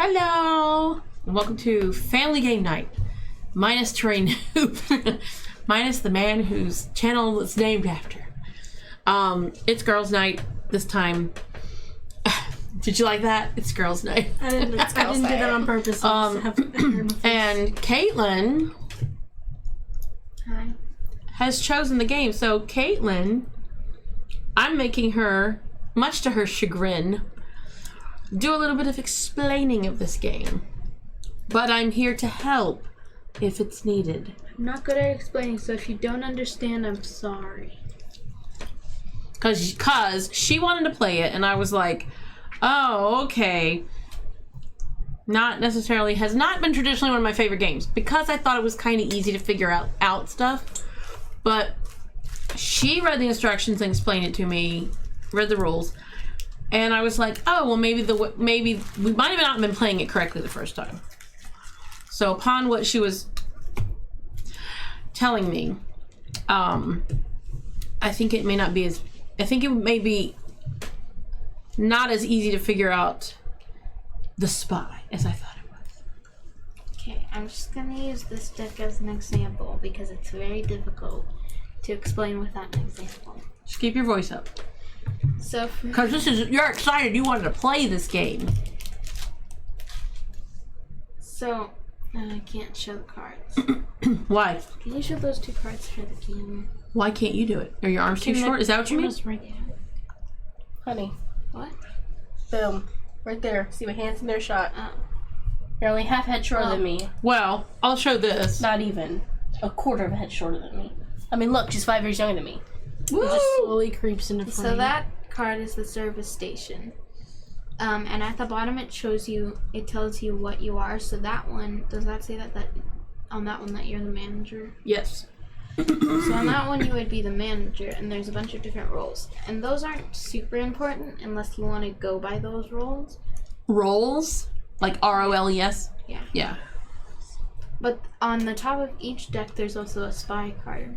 Hello! Welcome to Family Game Night. Minus Terrain Noob. Minus the man whose channel it's named after. It's girls' night this time. Did you like that? It's girls' night. I didn't do that on purpose. And Caitlin has chosen the game. So Caitlin, I'm making her, much to her chagrin, do a little bit of explaining of this game. But I'm here to help if it's needed. I'm not good at explaining, so if you don't understand, I'm sorry. Cause she wanted to play it, and I was like, oh, okay. Has not been traditionally one of my favorite games, because I thought it was kind of easy to figure out stuff. But she read the instructions and explained it to me, read the rules, and I was like, oh, well, maybe we might have not been playing it correctly the first time. So upon what she was telling me, I think it may be not as easy to figure out the spy as I thought it was. Okay, I'm just gonna use this deck as an example because it's very difficult to explain without an example. Just keep your voice up. So, because you're excited, you wanted to play this game. So, I can't show the cards. Why? Can you show those two cards for the camera? Why can't you do it? Are your arms too short? Is that what you mean? Right. Honey. What? Boom. Right there. See my hands in their shot. Oh. You're only half head shorter than me. Well, I'll show this. Not even. A quarter of a head shorter than me. I mean, look, she's 5 years younger than me. Woo! It just slowly creeps into front. So that card is the service station. And at the bottom it tells you what you are. So that one, does that say that on that one that you're the manager? Yes. So on that one you would be the manager, and there's a bunch of different roles. And those aren't super important unless you want to go by those roles. Roles? Like R-O-L-E-S? Yeah. Yeah. But on the top of each deck there's also a spy card.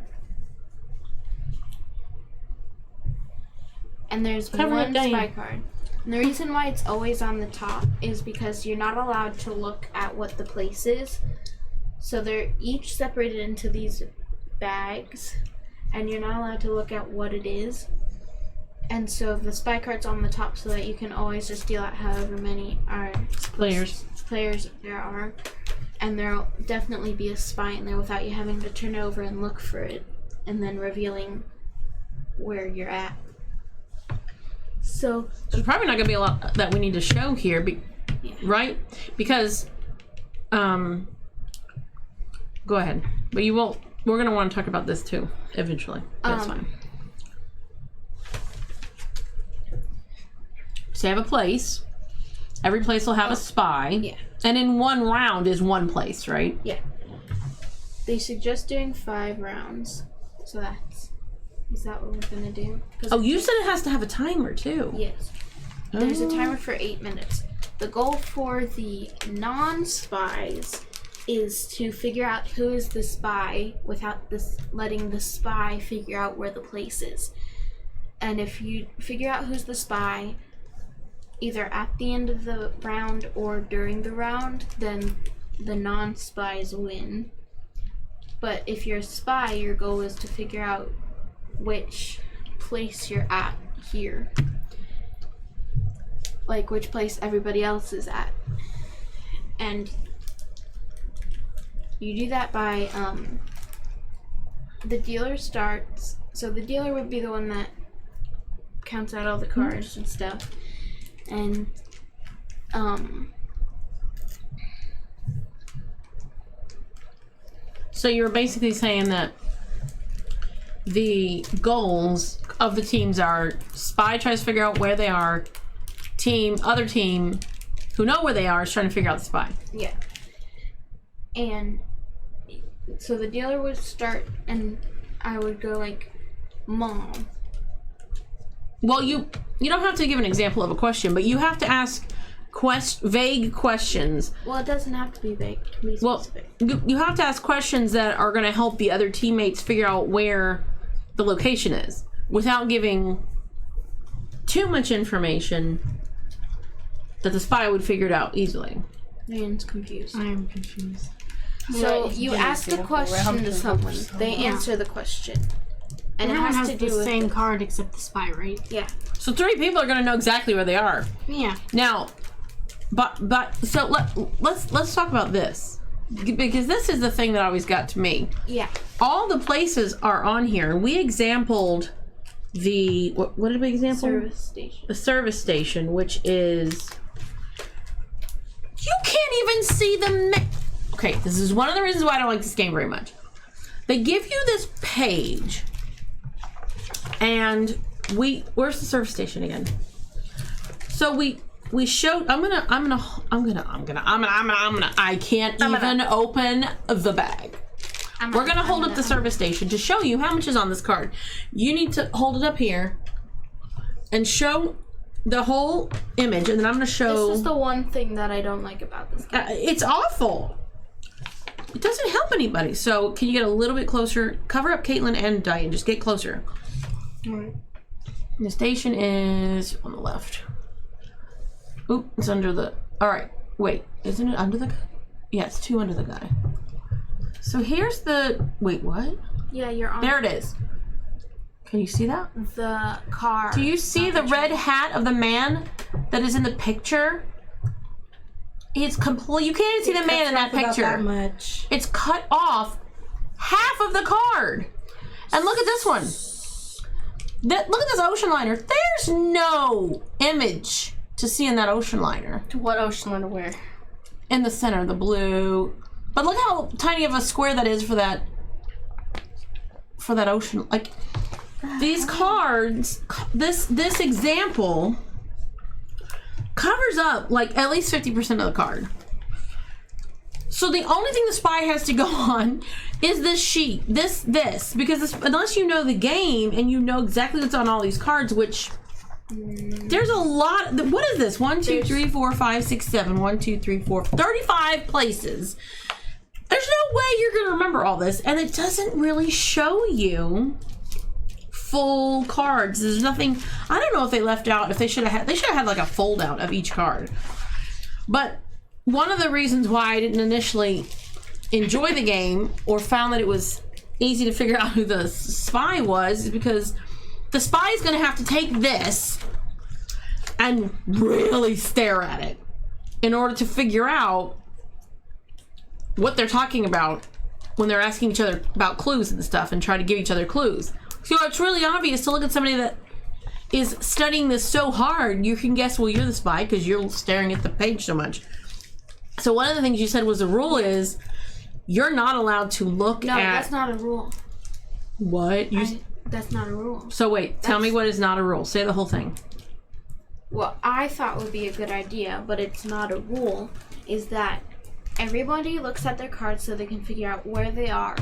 And there's one spy card. And the reason why it's always on the top is because you're not allowed to look at what the place is. So they're each separated into these bags, and you're not allowed to look at what it is. And so the spy card's on the top so that you can always just deal out however many players there are. And there'll definitely be a spy in there without you having to turn over and look for it, and then revealing where you're at. So there's probably not going to be a lot that we need to show here, right? Because, go ahead. But you won't. We're going to want to talk about this too, eventually. That's fine. So you have a place. Every place will have a spy. Yeah. And in one round is one place, right? Yeah. They suggest doing 5 rounds. So is that what we're going to do? Oh, you said it has to have a timer too. Yes. There's a timer for 8 minutes. The goal for the non-spies is to figure out who is the spy without letting the spy figure out where the place is. And if you figure out who's the spy, either at the end of the round or during the round, then the non-spies win. But if you're a spy, your goal is to figure out which place you're at here. Like which place everybody else is at. And you do that by, the dealer starts, so the dealer would be the one that counts out all the cards and stuff. And, so you're basically saying that the goals of the teams are spy tries to figure out where they are, other team who know where they are is trying to figure out the spy. Yeah. And so the dealer would start, and I would go like, Mom. Well, you don't have to give an example of a question, but you have to ask vague questions. Well, it doesn't have to be vague. It can be specific. Well, you have to ask questions that are going to help the other teammates figure out where the location is without giving too much information that the spy would figure it out easily. Ryan's confused. I am confused. So Yeah, you it's ask a example, question right? to someone. They answer the question. And it Everyone has has to do the with same it. card except the spy, right? Yeah. So 3 people are going to know exactly where they are. Yeah. Now, but so let's talk about this, because this is the thing that always got to me. Yeah. All the places are on here. We exampled the what did we example? Service station. The service station, which is you can't even see the. Okay, this is one of the reasons why I don't like this game very much. They give you this page, and where's the service station again? So we showed. I can't even open the bag. We're gonna hold up the service station to show you how much is on this card. You need to hold it up here and show the whole image, and then I'm gonna show. This is the one thing that I don't like about this game. It's awful. It doesn't help anybody. So can you get a little bit closer? Cover up Caitlin and Diane. Just get closer. Alright. The station is on the left. Oop, it's under the. All right, wait. Isn't it under the guy? Yeah, it's 2 under the guy. So here's the. Wait, what? Yeah, you're on There it is. Can you see that? the car. Do you see the red hat of the man that is in the picture? It's complete. You can't even see the man in that picture. That much. It's cut off half of the card. And look at this one. Look at this ocean liner. There's no image to see in that ocean liner. To what ocean liner where? In the center, the blue. But look how tiny of a square that is for that ocean. Like these cards, this example covers up like at least 50% of the card. So the only thing the spy has to go on is this sheet, this, because unless you know the game and you know exactly what's on all these cards, which there's a lot. What is this? 1, 2, 3, 4, 5, 6, 7. 1, 2, 3, 4, 35 places. There's no way you're gonna remember all this, and it doesn't really show you full cards. There's nothing. I don't know if they left out. If they should have had like a fold out of each card. But one of the reasons why I didn't initially enjoy the game or found that it was easy to figure out who the spy was is because the spy is going to have to take this and really stare at it in order to figure out what they're talking about when they're asking each other about clues and stuff and try to give each other clues. So it's really obvious to look at somebody that is studying this so hard, you can guess, well, you're the spy because you're staring at the page so much. So one of the things you said was the rule is you're not allowed to look No, at... that's not a rule. What? That's not a rule. So wait, tell me what is not a rule. Say the whole thing. What I thought would be a good idea, but it's not a rule, is that everybody looks at their cards so they can figure out where they are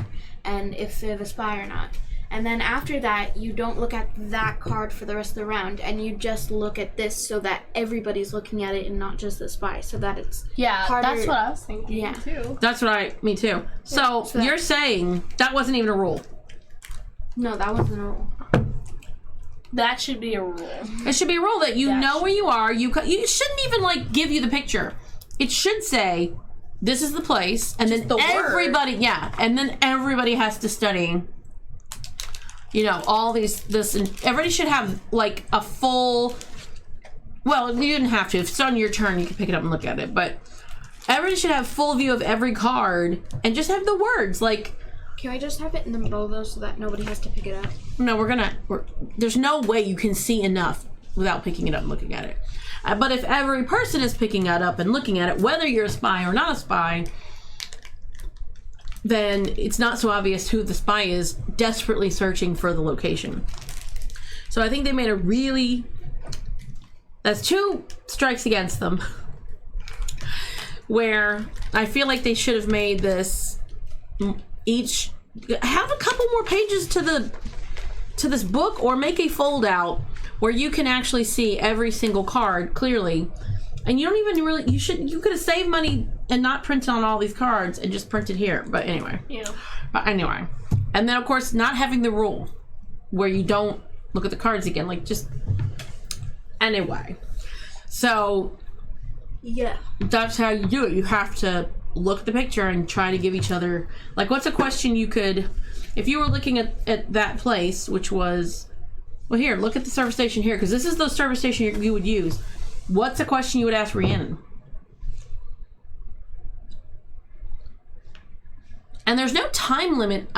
and if they're the spy or not. And then after that, you don't look at that card for the rest of the round, and you just look at this so that everybody's looking at it and not just the spy, so that it's harder. That's what I was thinking Yeah. too. That's what me too. So so you're saying that wasn't even a rule. No, that wasn't a rule. That should be a rule. It should be a rule that you know where you are. You shouldn't even like give you the picture. It should say, this is the place, and then everybody, and then everybody has to study. You know, all this, and everybody should have like a full. Well, you didn't have to. If it's on your turn, you can pick it up and look at it. But everybody should have full view of every card and just have the words. Like, Can we just have it in the middle though, so that nobody has to pick it up? no, there's no way you can see enough without picking it up and looking at it. But if every person is picking it up and looking at it, whether you're a spy or not a spy, then it's not so obvious who the spy is desperately searching for the location. So I think they made that's 2 strikes against them. Where I feel like they should have made this have a couple more pages to this book, or make a fold out where you can actually see every single card clearly. And you don't even really, you could have saved money and not printed on all these cards and just printed here. But anyway. Yeah. And then of course not having the rule where you don't look at the cards again, like just, anyway. So Yeah. That's how you do it. You have to look at the picture and try to give each other, like, what's a question you could, if you were looking at that place, which was, well, here, look at the service station here, because this is the service station you would use. What's a question you would ask Rhiannon? And there's no time limit,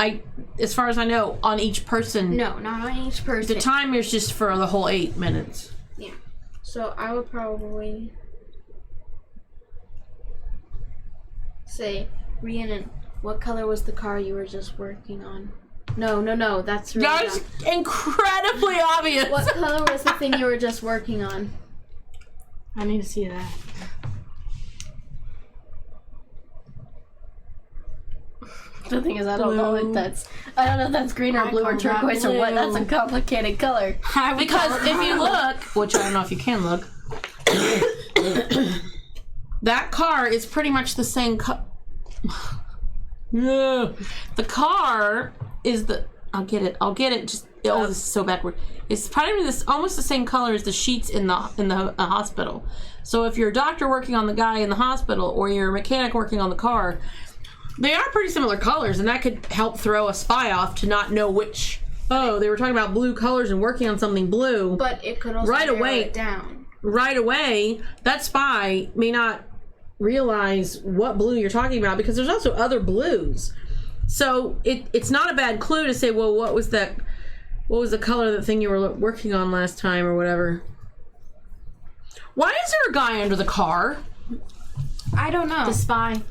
as far as I know, on each person. No, not on each person. The timer is just for the whole 8 minutes. Yeah. So I would probably say, Rhiannon, what color was the car you were just working on? No, that's really That's dumb. incredibly obvious. What color was the thing you were just working on? I need to see that. The thing is, I don't know if that's green or I blue or call that turquoise or what. That's a blue. complicated color. Because if you look, which I don't know if you can look, that car is pretty much the same No. The car is the, I'll get it. Just, oh, this is so backward. It's probably almost the same color as the sheets in the hospital. So if you're a doctor working on the guy in the hospital or you're a mechanic working on the car, they are pretty similar colors, and that could help throw a spy off to not know which. Oh, they were talking about blue colors and working on something blue. But it could also narrow it down. Right away, that spy may not realize what blue you're talking about because there's also other blues. So it's not a bad clue to say, well, what was the color of the thing you were working on last time or whatever. Why is there a guy under the car? I don't know. The spy.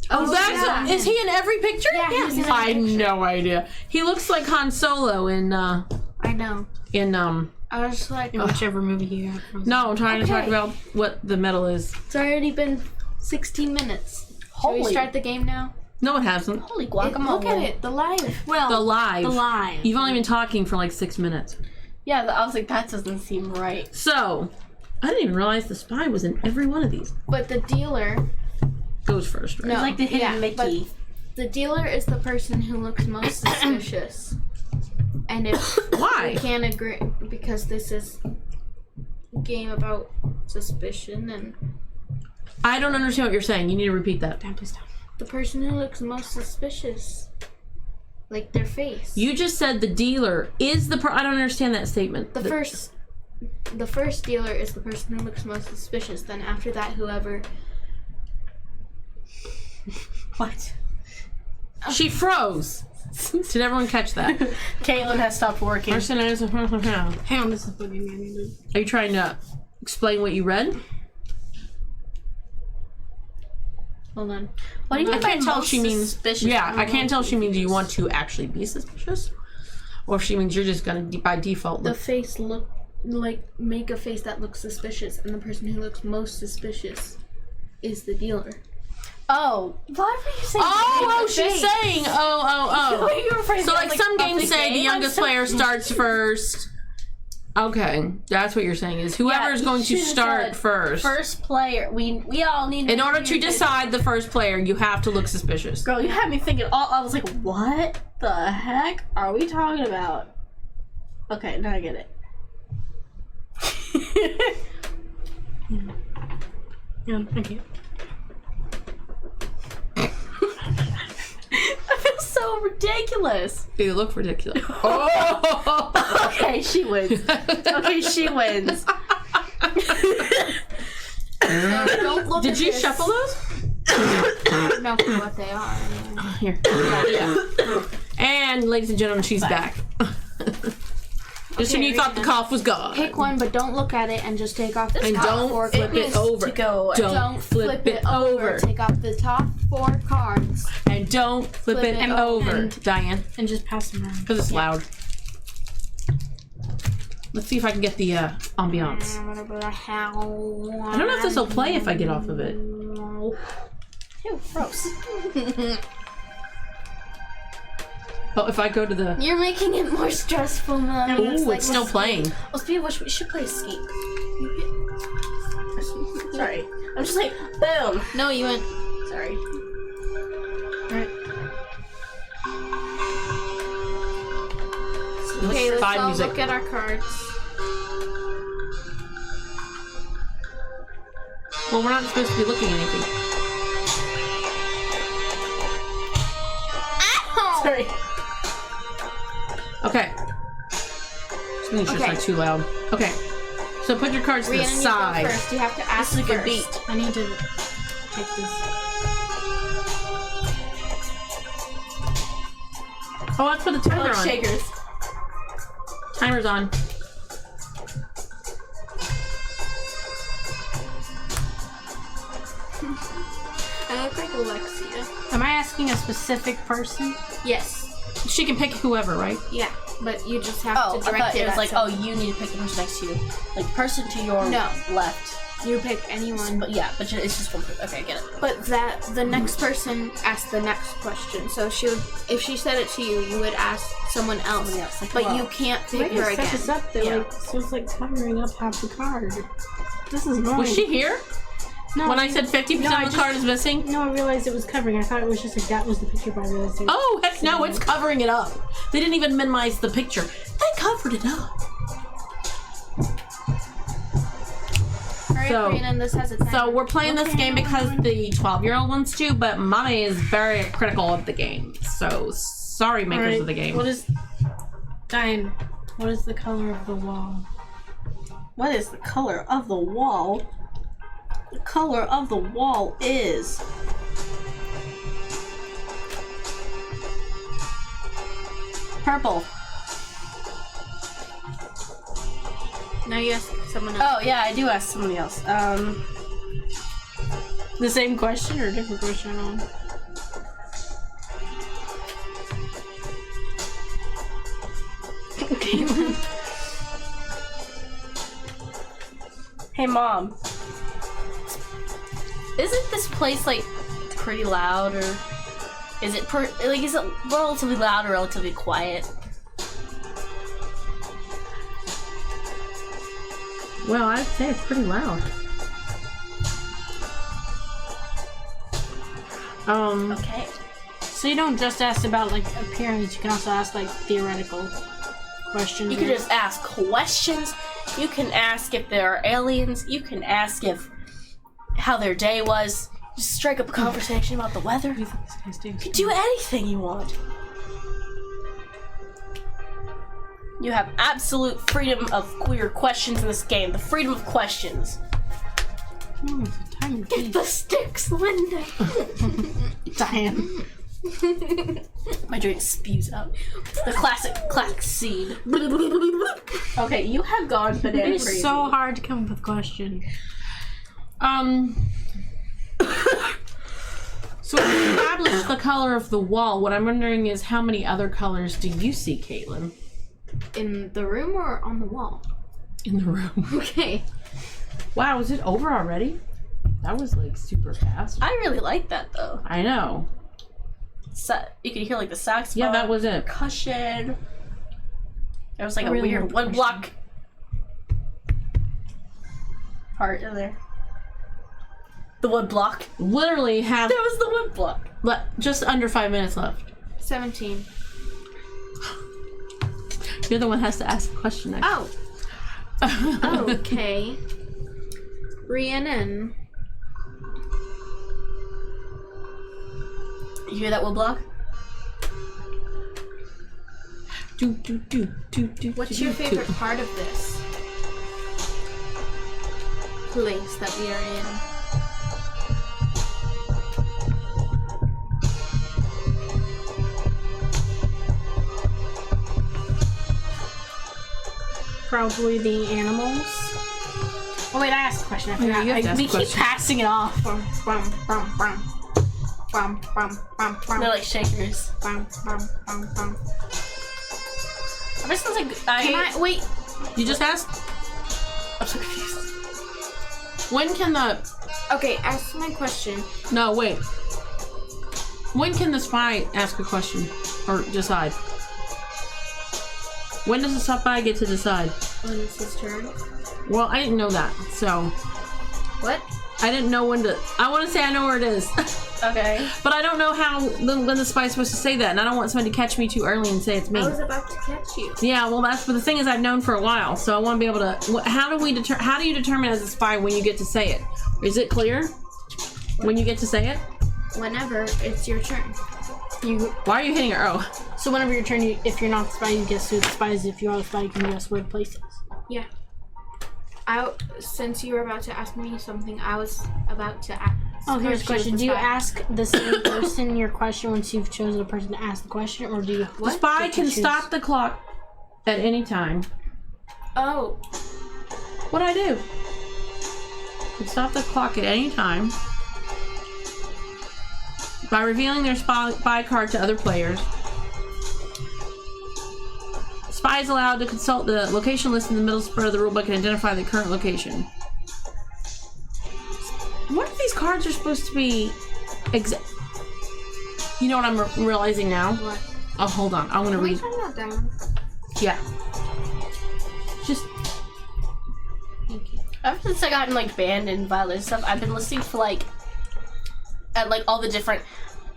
Oh, yeah. Is he in every picture? Yeah, he's in every I had picture. no idea. He looks like Han Solo in I know. I was just like, In whichever movie you have. No, I'm trying to talk Okay. about what the medal is. it's already been 16 minutes. Shall we Holy- start the game now? No, it hasn't. Holy guacamole! Look at it, the live. Well, The live. The live. You've only been talking for like 6 minutes. Yeah, I was like, that doesn't seem right. So, I didn't even realize the spy was in every one of these. But the dealer, Goes first, right? no, It's like the hidden yeah, Mickey. but the dealer is the person who looks most suspicious. And if Why? we can't agree, because this is a game about suspicion, and I don't understand what you're saying. You need to repeat that. Down, please down. the person who looks most suspicious, like their face. You just said the dealer is the I don't understand that statement. The first dealer is the person who looks most suspicious. Then after that, whoever. What? She froze. Did everyone catch that? Caitlin has stopped working. Person is Are Hang on, this is what I mean. you trying to explain what you read? Hold on. What do you I mean by can't tell if most she means. suspicious? Yeah, I can't tell if she means you want to actually be suspicious, or if she means you're just gonna by default The look. face make a face that looks suspicious, and the person who looks most suspicious is the dealer. Oh, why were you saying? Oh, the she's face. saying. Oh. You were phrasing So it like some of games the say the game? youngest I'm so player starts first. Okay, that's what you're saying is whoever is Yeah, going you to should've start said first. First player. We all need. In order to decide the first player, you have to look suspicious. Girl, you had me thinking. I was like, what the heck are we talking about? Okay, now I get it. Yeah, okay. I feel so ridiculous. You look ridiculous. Oh! Okay, she wins. Okay, she wins. So don't look Did at you this. shuffle those? Know for what they are. Anyway. Here. And ladies and gentlemen, she's back. Just when Okay, you thought the cough was gone. Pick one, but don't look at it, and just take off the And top don't 4 flip cards. it over. To go. Don't flip it over. Take off the top 4 cards. And don't flip Flip it it over. over. Diane, And just pass them around. because it's loud. Let's see if I can get the ambiance. I don't know if this will play if I get off of it. Ew, gross. Oh, if I go to the... You're making it more stressful, Mom. Ooh, it's still playing. Oh, speaking of which, we should play Escape. Sorry. I'm just like, boom. No, you went. Sorry. Alright. Let's Okay, let's find all music. look at our cards. Well, we're not supposed to be looking at anything. Ow! Sorry. Okay. It's just like too loud. Okay. So put your cards to the Rhiannon, you side. go first. You have to ask This is a good first. beat. I need to take this. Oh, let's put the timer on. Shakers. Timer's on. I look like Alexia. Am I asking a specific person? Yes. She can pick whoever, right? Yeah, but you just have Oh, to I direct thought it it was at like, someone. oh, you need to pick the person next to you. Like, person to your No. left. You pick anyone. But yeah, but it's just one person. Okay, I get it. But that the next person asked the next question. So she would, if she said it to you, you would ask someone else. Somebody else, like, But well, you can't pick Wait, her set again. this up. They're Yeah. like, so it's like covering up half the card. This is annoying. Was she here? No, When I said 50% No, I of the card is missing? No, I realized it was covering. I thought it was just like that was the picture, but I realized it was... Oh, heck no, it's covering it up. They didn't even minimize the picture. They covered it up. Alright, So- Rhiannon, this has a timer. So we're playing this game because the 12-year-old wants to, but mommy is very critical of the game. So sorry, makers Alright, of the game. What is... Diane, what is the color of the wall? What is the color of the wall? The color of the wall is... purple. Now you ask someone else. Oh, yeah, I do ask somebody else. The same question or a different question on? Hey, Mom. Isn't this place, like, pretty loud, or... is it is it relatively loud or relatively quiet? Well, I'd say it's pretty loud. Okay. So you don't just ask about like appearance, you can also ask like theoretical questions. You can just ask questions. You can ask if there are aliens. You can ask if how their day was. Just strike up a conversation about the weather. You can do anything you want. You have absolute freedom of queer questions in this game. The freedom of questions. Oh, it's a tiny Get piece. the sticks, Linda. Diane. My drink spews out. The classic scene. Okay, you have gone banana It's crazy. so hard to come up with questions. So we established the color of the wall. What I'm wondering is how many other colors do you see, Caitlin? In the room or on the wall? In the room. Okay. Wow, is it over already? That was like super fast. I really like that though. I know. You can hear like the saxophone. Yeah, that was it. Percussion. There was like a Really weird good wood block part in there. The wood block. Literally have There was the wood block. just under 5 minutes left. 17. You're the one that has to ask the question next. Oh. Okay. Rhiannon. You hear that wood block? What's your favorite part of this place that we are in? Probably the animals. Oh wait, I asked a question. I forgot. you have to ask We a keep question. passing it off. Bum, bum, bum, bum. Bum, bum, bum, bum. They're like shakers. Bum, bum, bum, bum. This sounds like Can I wait? You just asked? I'm so confused. When can the... Okay, ask my question. No, wait. When can the spy ask a question? Or decide? When does the spy get to decide? When it's his turn. Well, I didn't know that, so... What? I didn't know when to. I want to say I know where it is. Okay. But I don't know when the spy's supposed to say that, and I don't want somebody to catch me too early and say it's me. I was about to catch you. Yeah, well, but the thing is, I've known for a while, so I want to be able to. How do you determine as a spy when you get to say it? Is it clear when you get to say it? Whenever it's your turn. Why are you hitting her? Oh, So whenever your turn, if you're not the spy, you guess who the spy is. If you are the spy, you can guess where the place is. Yeah. Since you were about to ask me something, I was about to ask. Oh, here's a she was question. the Do you spy. ask the same person your question once you've chosen a person to ask the question, or do you? the spy can stop the clock at any time. Oh. What'd I do? Can stop the clock at any time by revealing their spy card to other players. Spy is allowed to consult the location list in the middle spread of the rulebook and identify the current location. What if these cards are supposed to be You know what I'm realizing now? What? Oh, hold on. I want to Can we read. turn that down? Yeah. Just. Thank you. Ever since I got in like band and violin stuff, I've been listening to like at like all the different.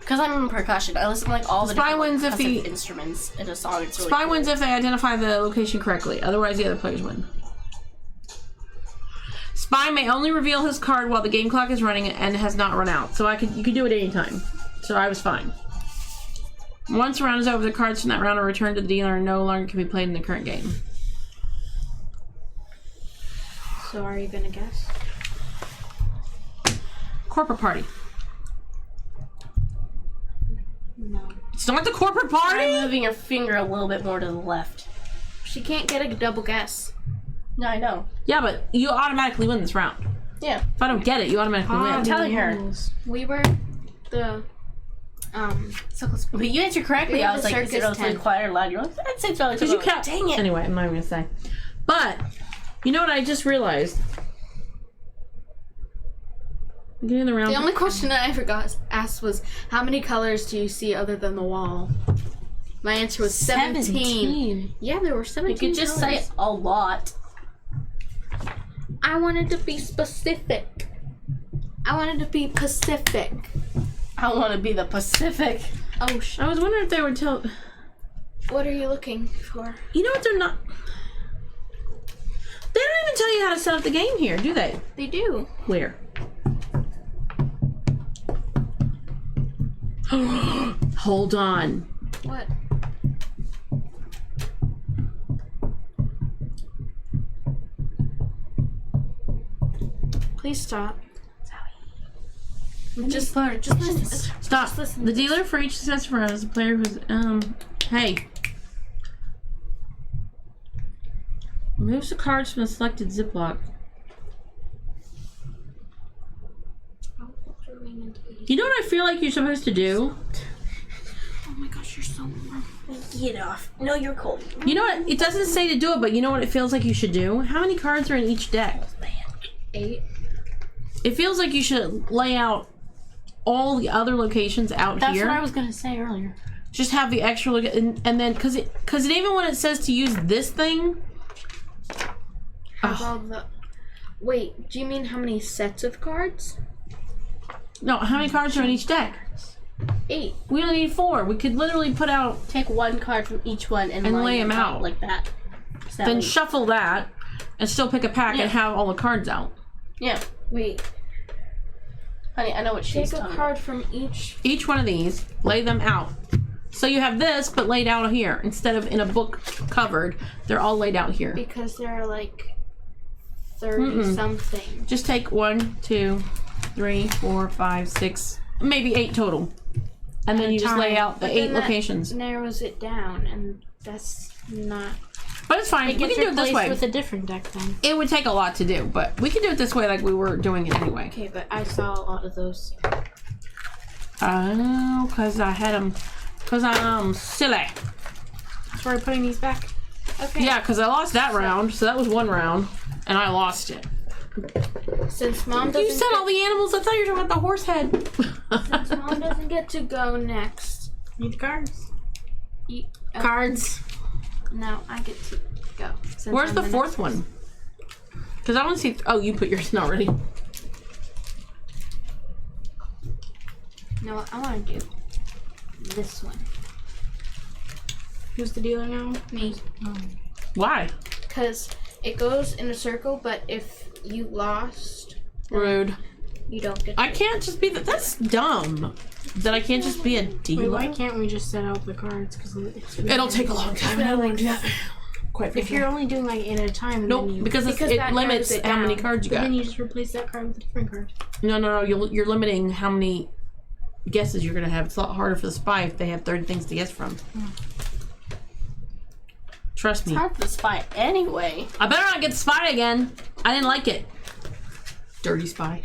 Because I'm in percussion, I listen to like all the Spy different wins like, if he- percussive instruments in a song. It's really Spy cool. wins if they identify the location correctly. Otherwise, the other players win. Spy may only reveal his card while the game clock is running and has not run out. So you could do it anytime. So I was fine. Once the round is over, the cards from that round are returned to the dealer and no longer can be played in the current game. So are you gonna guess? Corporate party. No. It's not the corporate Try party? moving your finger a little bit more to the left. She can't get a double guess. No, I know. Yeah, but you automatically win this round. Yeah. If I don't get it, you automatically I'm win. telling her. We were the But you answered correctly. We were I was the like, is it circus relatively tent. quiet or loud? You're like, I'd say it's relatively Because you loud. kept. Dang it. Anyway, I'm not even gonna say. But you know what I just realized? Getting the round. The only question that I forgot asked was, how many colors do you see other than the wall? My answer was 17. Yeah, there were 17 You could just say colors. a lot. I wanted to be specific. I wanted to be Pacific. I want to be the Pacific. Oh, I was wondering if they would tell. what are you looking for? You know what? They're not. They don't even tell you how to set up the game here, do they? They do. Where? Hold on. What? Please stop. Just listen. Stop. Just listen The to dealer for each successive round is a player who's hey. Removes the cards from the selected Ziploc. You know what I feel like you're supposed to do? Oh my gosh, you're so warm. Get off. No, you're cold. You know what? It doesn't say to do it, but you know what it feels like you should do? How many cards are in each deck? 8. It feels like you should lay out all the other locations out That's here. what I was gonna say earlier. Just have the extra look, and then because even when it says to use this thing, Have all the. Wait, do you mean how many sets of cards? no, how many cards are in each deck? 8. We only need 4. We could literally put out, Take one card from each one and lay line them out. like that. So that then way- shuffle that, and still pick a pack Yeah. and have all the cards out. Yeah. Wait. Honey, I know what she's Take a talking card from each. Each one of these, lay them out. So you have this, but laid out here instead of in a book covered. They're all laid out here. Because there are like 30 something. Just take 1, 2, 3, 4, 5, 6, maybe 8 total, and then you just lay out the But 8 then that locations. narrows it down, and that's not. But it's fine. It We gets can do it this replaced way. with a different deck then. It would take a lot to do, but we can do it this way like we were doing it anyway. Okay, but I saw a lot of those. Oh, because I had them. Because I'm silly. So we're putting these back. Okay. Yeah, because I lost that round, so that was one round, and I lost it. Since mom doesn't. You said all the animals. I thought you were talking about the horse head. Since mom doesn't get to go next. Need the cards. Cards. No, I get to go. Since Where's I'm the next 4th one? Because I want to see. Oh, you put yours not ready. No, what I want to do this one. Who's the dealer now? Me. Why? Because it goes in a circle, but if you lost, Rude. you don't get. I can't just be that's dumb. That I can't just be a Wait, dealer. why can't we just set out the cards? Because It'll take a long time. I don't want to do that. Quite If frankly. you're only doing like 8 at a time, Nope, then you, because Because it that limits narrows it how many down. cards you but got. then you just replace that card with a different card. No. You're limiting how many guesses you're gonna have. It's a lot harder for the spy if they have 30 things to guess from. Trust me. It's hard for the spy anyway. I better not get the spy again. I didn't like it. Dirty spy.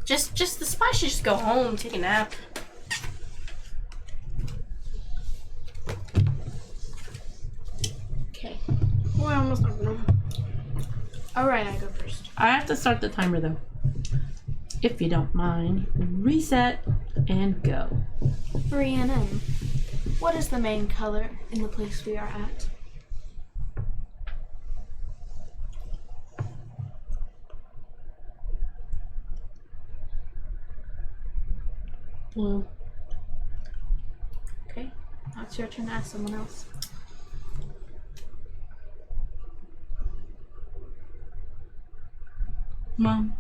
Just the spy should just go home, take a nap. Okay. Oh, I almost don't know. All right, I go first. I have to start the timer though. If you don't mind. Reset and go. Rhiannon, what is the main color in the place we are at? Blue. Okay, now it's your turn to ask someone else. Mom.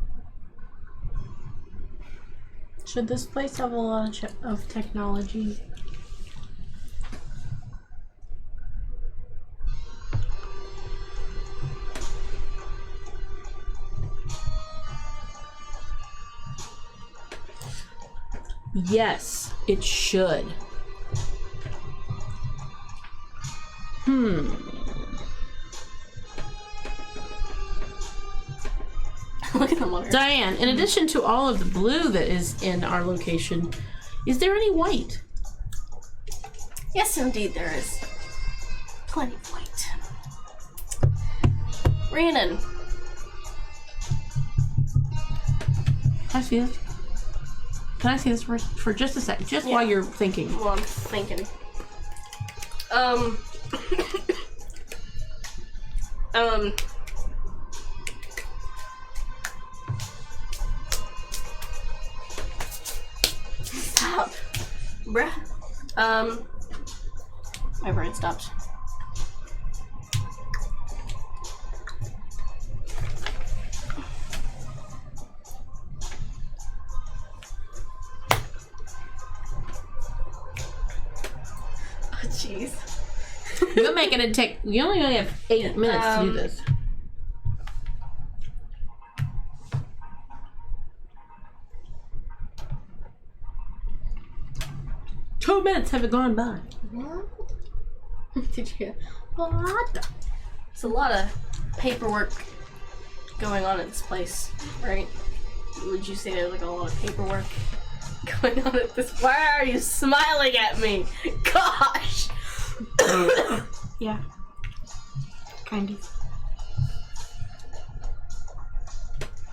Should this place have a lot of technology? Yes, it should. Look at the mother. Diane, in addition to all of the blue that is in our location, is there any white? Yes, indeed, there is. Plenty of white. Rhiannon, Can I see this? Can I see this for just a sec? Just while you're thinking. well, I'm thinking. Stop. Bruh. My brain stopped. Oh, jeez. You're making it take. You only have 8 minutes to do this. Two minutes have gone by. Did you? What? It's a lot of paperwork going on in this place, right? Would you say there's like a lot of paperwork going on at this? Why are you smiling at me? Gosh! Yeah. Kind of.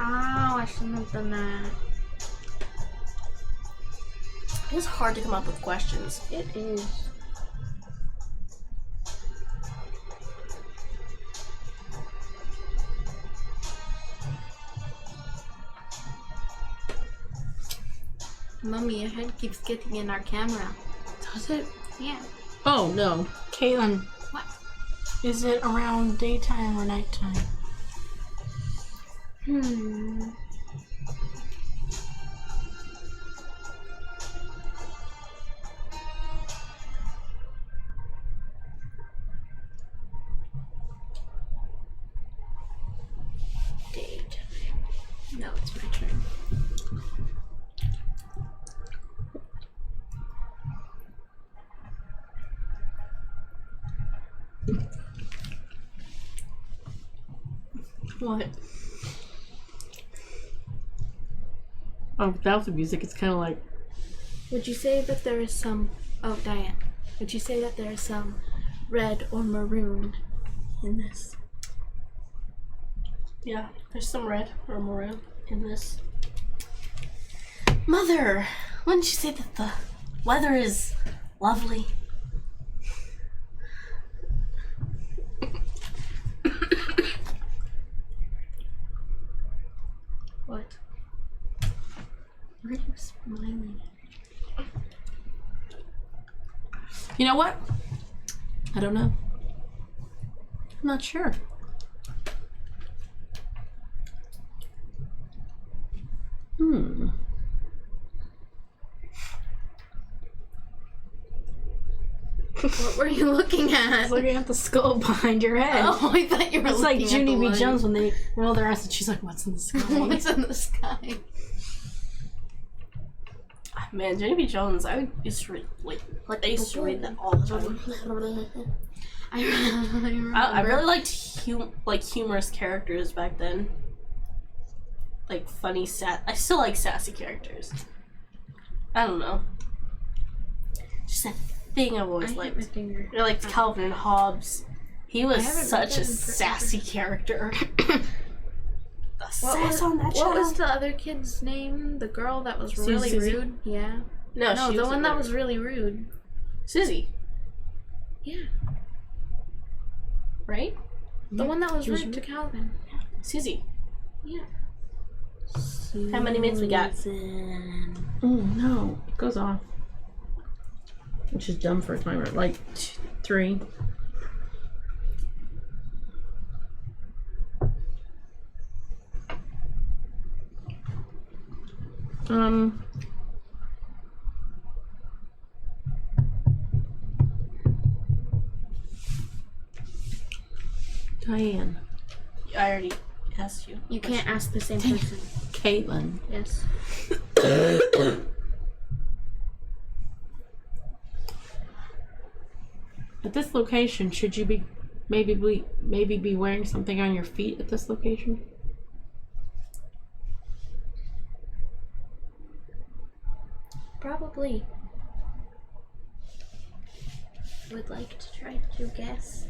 Ow, I shouldn't have done that. It's hard to come up with questions. It is. Mummy, your head keeps getting in our camera. Does it? Yeah. Oh no. Caitlin. What? Is it around daytime or nighttime? Daytime. No, it's my turn. What? Oh, without the music, it's kind of like. Would you say that there is some... Oh, Diane. Would you say that there is some red or maroon in this? Yeah, there's some red or maroon in this. Mother, wouldn't you say that the weather is lovely? What? Why are you smiling? You know what? I don't know. I'm not sure. What were you looking at? Looking at the skull behind your head. Oh, I thought you were It's looking like at Junie the B. light. Jones when they roll their eyes and she's like, what's in the sky? What's in the sky? Man, Junie B. Jones, I used to read, I used to read that all the time. I remember. I really liked humorous characters back then. Like funny, I still like sassy characters. I don't know. Just that thing I've always I hit my liked. finger. I liked Calvin and Hobbes. He was haven't such read a that in forever. sassy character. The sass on that What was child. the other kid's name? The girl that was really Susie? rude? Yeah. No, No, she the was one a that nerd. was really rude. Susie, Yeah. right? The one that was was rude to Calvin. Susie. Yeah. How many minutes we got? Oh no, it goes off. Which is dumb for a timer. Like 3. Diane. I already asked you. You can't ask the same person. Caitlin. Yes. At this location, should you be maybe be wearing something on your feet at this location? Probably. Would like to try to guess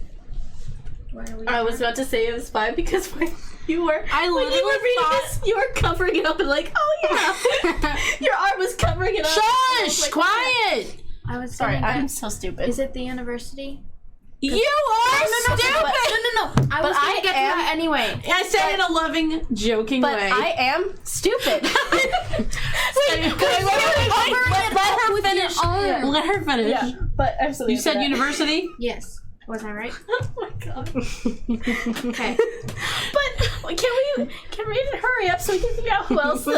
where we I was are. about to say it was fine because when you were literally reading thought- this, you were covering it up and like, oh yeah, your arm was covering it up. I was Shush! like, oh, Quiet! I was Sorry, gonna I'm guess- so stupid. Is it the university? You are No, stupid! no. I was gonna I get am- that anyway. I said it in a loving, joking But way. I am stupid. Wait, let her finish. arm. Let her finish. Yeah, but I'm so You said university? Yes. Was I right? Oh my god. Okay. But can we hurry up so we can figure out who else the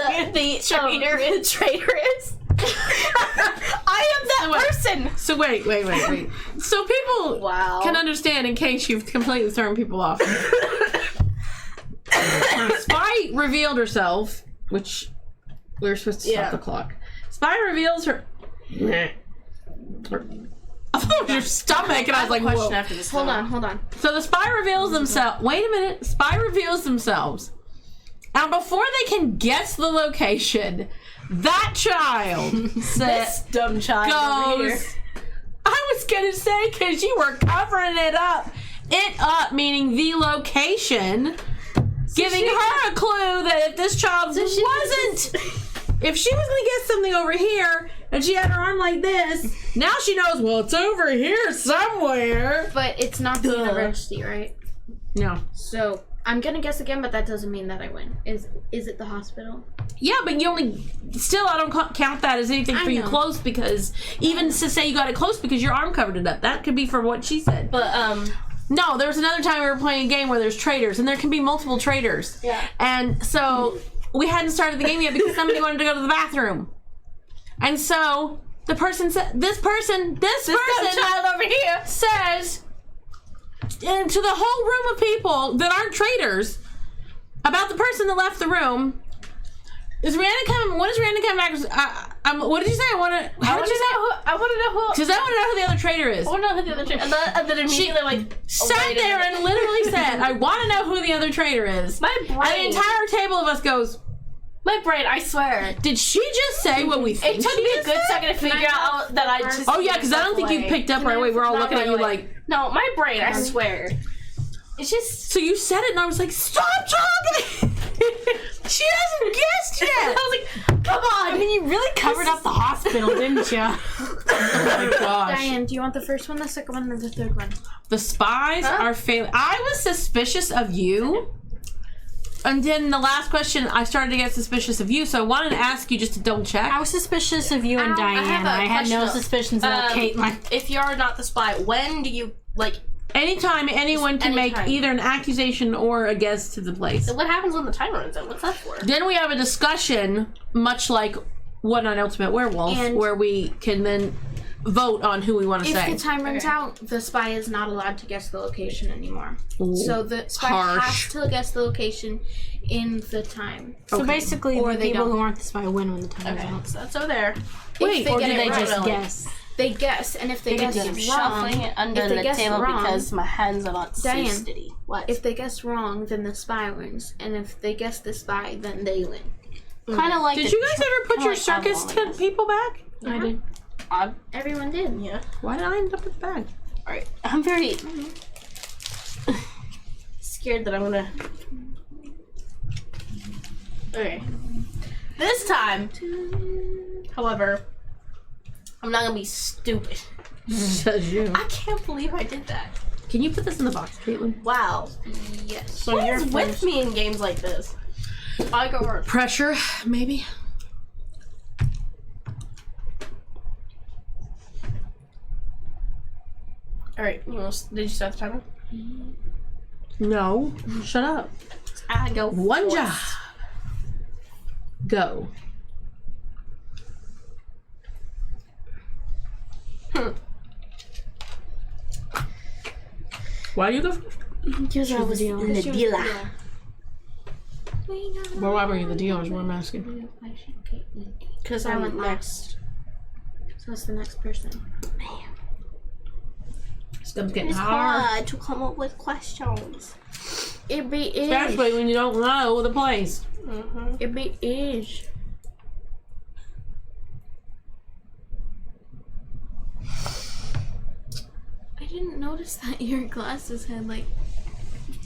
traitor is? I am that person. So wait. So people Wow. can understand in case you've completely thrown people off. Spy revealed herself, which we're supposed to stop Yeah. the clock. Spy reveals her. I thought it was your stomach, and I was like, Question whoa. after this. Hold on. So the spy reveals themselves. Wait a minute. Spy reveals themselves. And before they can guess the location, that child This dumb child over here. goes. I was gonna say because you were covering it up. It up meaning the location, giving her a clue that if this child if she was gonna get something over here and she had her arm like this, now she knows. Well, it's over here somewhere. But it's not the Duh. university, right? No. So I'm gonna guess again, but that doesn't mean that I win. Is it the hospital? Yeah, but you only still. I don't count that as anything for I you know. close because even to say you got it close because your arm covered it up. That could be for what she said. But No, there was another time we were playing a game where there's traitors, and there can be multiple traitors. Yeah. And so we hadn't started the game yet because somebody wanted to go to the bathroom, and so the person said, "This person child over here. says to the whole room of people that aren't traitors about the person that left the room." Is Rihanna coming? When is Rihanna coming back? What did you say? How did you say? I want to know who. Because I want to know who the other traitor is. I want to know who the other traitor. And then immediately Sat there and literally said, "I want to know who the other traitor is." My And the brain. entire table of us goes, My brain. I swear. "Did she just say what we think?" It took she me a just good said? second to figure out that I just. Oh yeah, because I don't think you picked up right away. We're all Not looking at right you away. like. No, my brain. I swear. It's just. So you said it, and I was like, "Stop talking!" She hasn't guessed yet. I was like, come on. I mean, you really covered up the hospital, didn't you? Oh my gosh. Diane, do you want the first one, the second one, or the third one? The spies are failing. I was suspicious of you And then the last question, I started to get suspicious of you, so I wanted to ask you just to double check. I was suspicious of you and I have Diana. a I had no question. suspicions about Caitlin. If you're not the spy, when do you like? Anytime anyone can make anytime. either an accusation or a guess to the place. What happens when the timer runs out? What's that for? Then we have a discussion, much like One on Ultimate Werewolf, And- where we can then vote on who we want to If say. the time runs Okay. out, the spy is not allowed to guess the location anymore. So the spy harsh. has to guess the location in the time. So basically, Or the they people don't. who aren't the spy win when the time Okay, is out. so that's over there. Wait, if they Or get do it they right, just guess? they guess, and if they guess I'm wrong, shuffling it under if they the guess table wrong, because my hands are not so Diane, steady. What? if they guess wrong, then the spy wins, and if they guess the spy, then they win. Kind of like. Did the you guys ever put kinda your like circus Avalon, I tent guess. people back? I did. Everyone did. Yeah. Why did I end up with the bag? All right. I'm very scared that I'm gonna. Okay. This time, however, I'm not gonna be stupid. Says you. I can't believe I did that. Can you put this in the box, Caitlin? Wow. Yes. So What you're is with me in games like this? I go first. Pressure, maybe? All right. Did you start the timer? No. Shut up. I go. One first. job. Go. Why do you go first? Because I was in the dealer. Well, why were you the dealer is what I'm asking. Because I I went went next. So it's the next person. Stuff's getting It's hard. hard to come up with questions. It be Especially when you don't know the place. Mm-hmm. It be age. I didn't notice that your glasses had like.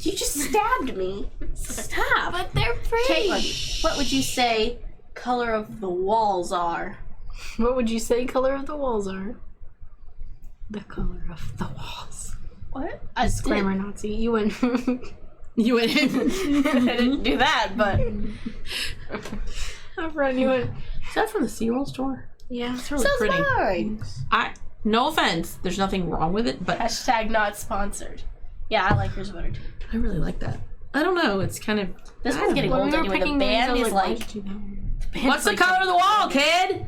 You just stabbed me. Stop. But they're pretty. Caitlin, what would you say color of the walls are? What would you say color of the walls are? The color of the walls. What? I Disclaimer, Nazi. You win. You went in. I didn't do that, but I'm running. You win. Is that from the SeaWorld store? Yeah. It's really so pretty. mine. No offense. There's nothing wrong with it, but Hashtag not sponsored. Yeah, I like yours better too. I really like that. I don't know. It's kind of. This one's getting When old we were anyway. The picking names, I band was is why'd like. you do that? band's What's the like color of the wall, kid?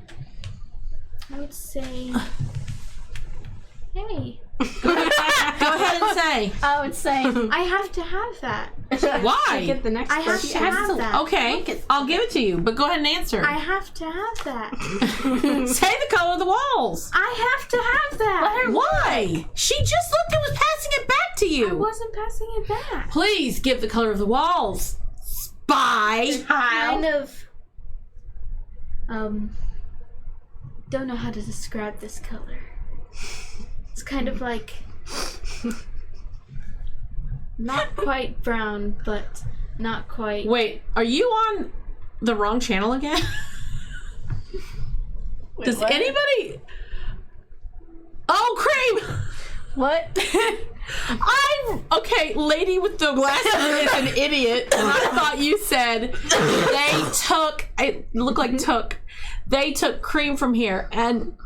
I would say. Hey. Go ahead and say. I would say. I have to have that. Why? Get the next I have person. to have that. Okay, I'll give it to you, but go ahead and answer. I have to have that. Say the color of the walls. I have to have that. Why? She just looked and was passing it back to I you. wasn't passing it back. Please give the color of the walls. Spy. Kind of. Don't know how to describe this color. It's kind of like. Not quite brown, but not quite. Wait, are you on the wrong channel again? Does what? anybody? Oh, cream. What? I'm okay. Lady with the glasses is an idiot, and I thought you said they took. It looked like took. They took cream from here, and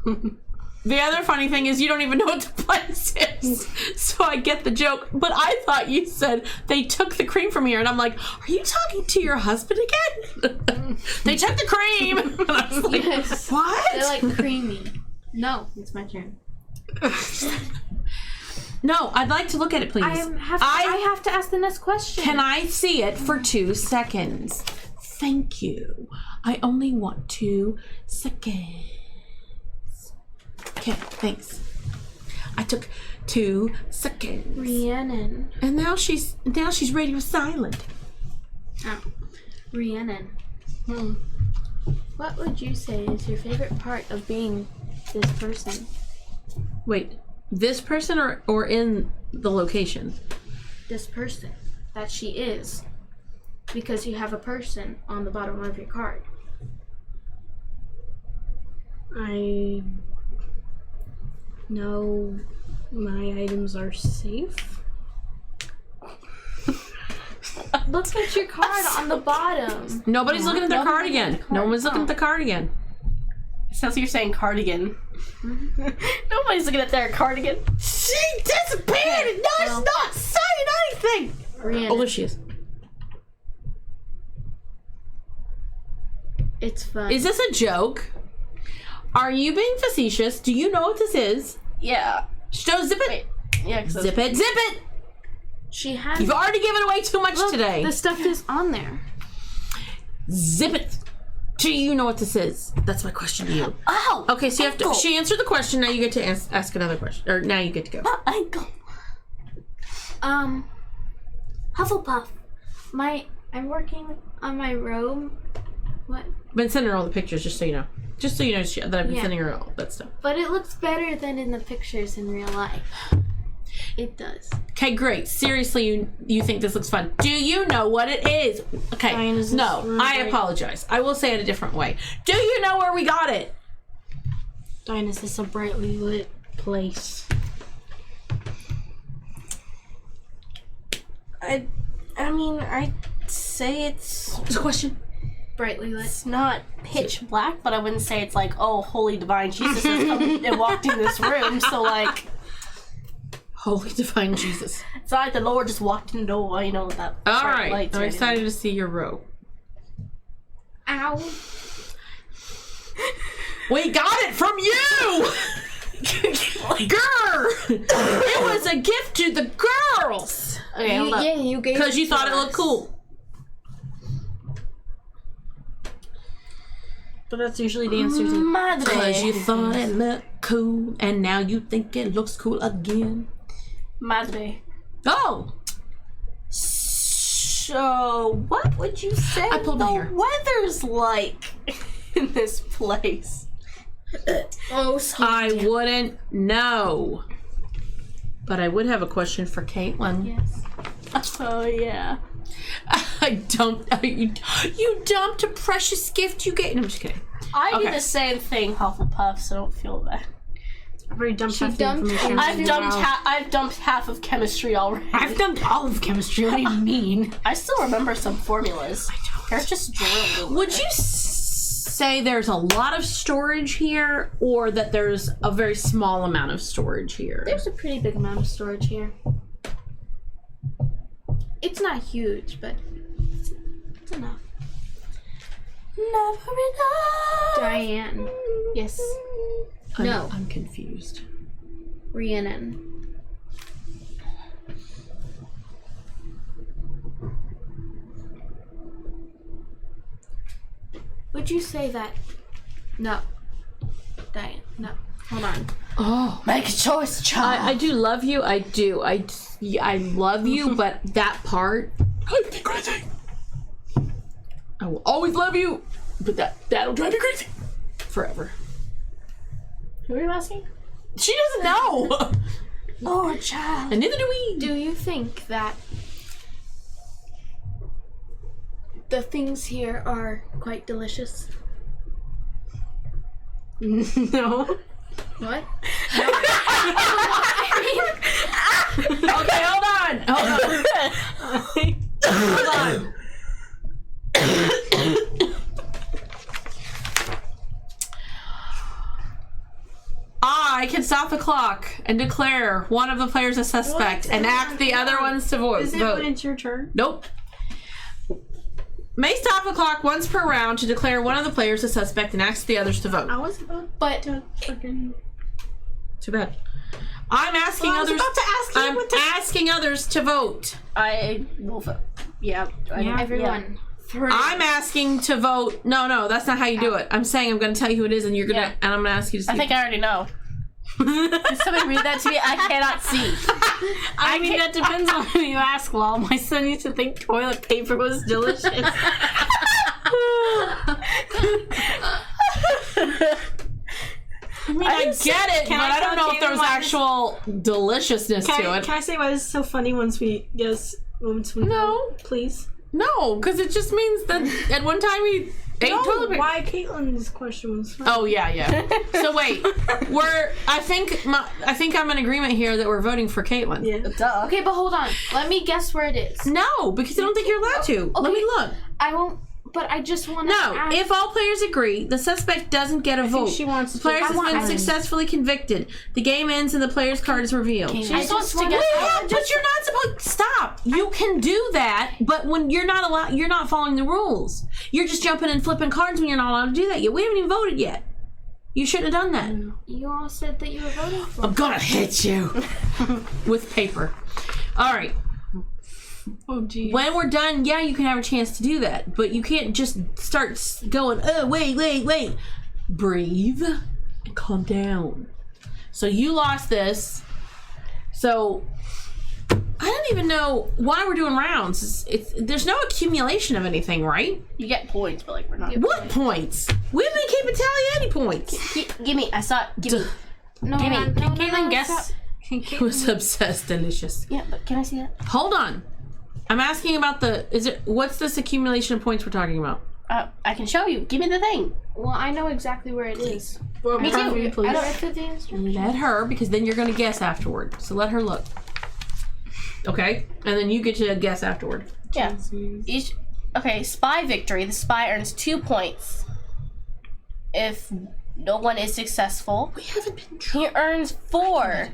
the other funny thing is you don't even know what the place is. So I get the joke, but I thought you said they took the cream from here, and I'm like, are you talking to your husband again? They took the cream. And I was like, Yes. what? They're like creamy. No, it's my turn. No, I'd like to look at it, please. I have to ask the next question. Can I see it for 2 seconds? Thank you. I only want 2 seconds. Okay, thanks. I took 2 seconds. Rhiannon. And now she's radio silent. Oh. Rhiannon. What would you say is your favorite part of being this person? Wait, this person or in the location? This person that she is. Because you have a person on the bottom of your card. I know my items are safe. Look at your card on the bottom. Nobody's looking at their cardigan. No one's looking at the cardigan. It sounds like you're saying cardigan. Nobody's looking at their cardigan. She disappeared and now she's not saying anything. Rhiannon, Oh, there she is. it's fun. Is this a joke? Are you being facetious? Do you know what this is? Yeah. So zip it. Wait. Yeah, 'cause Zip it. Zip it. She has. You've already given away too much Look, today. the stuff is on there. Zip it. Do you know what this is? That's my question to you. Oh! Okay, so you have to. Ankle. She answered the question. Now you get to ask another question. Or now you get to go. Ankle. Hufflepuff. I'm working on my robe. What? I've been sending her all the pictures, just so you know. Just so you know that I've been Yeah. sending her all that stuff. But it looks better than in the pictures in real life. It does. Okay, great. Seriously, you think this looks fun? Do you know what it is? Okay, Diane, is this no, room I right? apologize. I will say it a different way. Do you know where we got it? Diane, is this a brightly lit place? I mean, I'd say it's What's the question? Brightly lit. it's not pitch black, but I wouldn't say it's like, oh, holy divine Jesus has come and walked in this room. So like, Holy divine Jesus. it's not like the Lord just walked in the door, you know, with that. All bright right, lights I'm or excited to see your robe. Ow. We got it from you! Girl! It was a gift to the girls! Okay, hold up. Yeah, you gave Because you to thought it us. looked cool. But that's usually the answer to Madre. Because you thought it looked cool, and now you think it looks cool again. Madre. Oh! So, what would you say I pulled my hair. the weather's like in this place? Oh, I wouldn't know. But I would have a question for Caitlin. Yes. Oh, yeah. You dumped a precious gift you gave. No, I'm just kidding. I do Okay. the same thing, Hufflepuff, so don't feel bad. I've already dumped She half the dumped information. I've dumped half of chemistry already. I've dumped all of chemistry. What do you mean? I still remember some formulas. They're just drilled. in Would there. you say there's a lot of storage here, or that there's a very small amount of storage here? There's a pretty big amount of storage here. It's not huge, but it's enough. Never enough. Diane. Yes. No. I'm confused. Rhiannon. Would you say that? No. Diane, no. Hold on. Oh. Make a choice, child. I do love you. I do. I love you, but that part. I'd be crazy. I will always love you, but that'll drive me crazy. Forever. Who are you asking? She doesn't know. Oh, child. And neither do we. Do you think that the things here are quite delicious? No. What? Okay, hold on. Hold on. I can stop the clock and declare one of the players a suspect and ask the other ones to vote. Is it when it's your turn? Nope. May stop the clock once per round to declare one of the players a suspect and ask the others to vote. I was about But to fucking... Too bad. I'm asking Well, I was others. about to ask you I'm what to... asking others to vote. I will vote. Yeah. everyone, three. I'm asking to vote. No, that's not how you do it. I'm saying I'm going to tell you who it is, and you're gonna, Yeah. and I'm going to ask you to. I think I already know. Can somebody read that to me? I cannot see. I mean, that depends on who you ask. Well, my son used to think toilet paper was delicious. I mean, I get it, but can I I don't tell know if Taylor there's why actual deliciousness to it. Can I say why this is so funny once we No. vote, please? No, because it just means that at one time 8 toilet paper. Why Caitlin's question was fun. Oh yeah. So wait, I think I'm in agreement here that we're voting for Caitlin. Yeah. Duh. Okay, but hold on. Let me guess where it is. No, because I don't think you're allowed to. Let me look. I won't. But I just want to. No, if all players agree, the suspect doesn't get a vote. she wants the to player take has been one. successfully convicted. The game ends and the player's card is revealed. She I just wants just to wanna- get. But you're not supposed. Stop. You can do that, but when you're not allowed, you're not following the rules. You're just jumping and flipping cards when you're not allowed to do that yet. We haven't even voted yet. You shouldn't have done that. You all said that you were voting for. I'm gonna hit you with paper. All right. Oh, geez. When we're done, yeah, you can have a chance to do that, but you can't just start going, oh, wait. Breathe and calm down. So you lost this. So I don't even know why we're doing rounds. There's no accumulation of anything, right? You get points, but like we're not. What points? We haven't keep a tally of any points. Give me. I saw. Give me. No, Give me. no, Can no, Caitlin no, guess? stop. Can It was Caitlin... obsessed delicious. Yeah, but can I see that? Hold on. I'm asking about what's this accumulation of points we're talking about? I can show you. Give me the thing. Well, I know exactly where it is. Well, Me too. probably, I please. read through the instructions. Let her, because then you're going to guess afterward. So let her look. Okay? And then you get to guess afterward. Yeah. Okay, spy victory. The spy earns 2 points. If no one is successful, We haven't been he earns 4.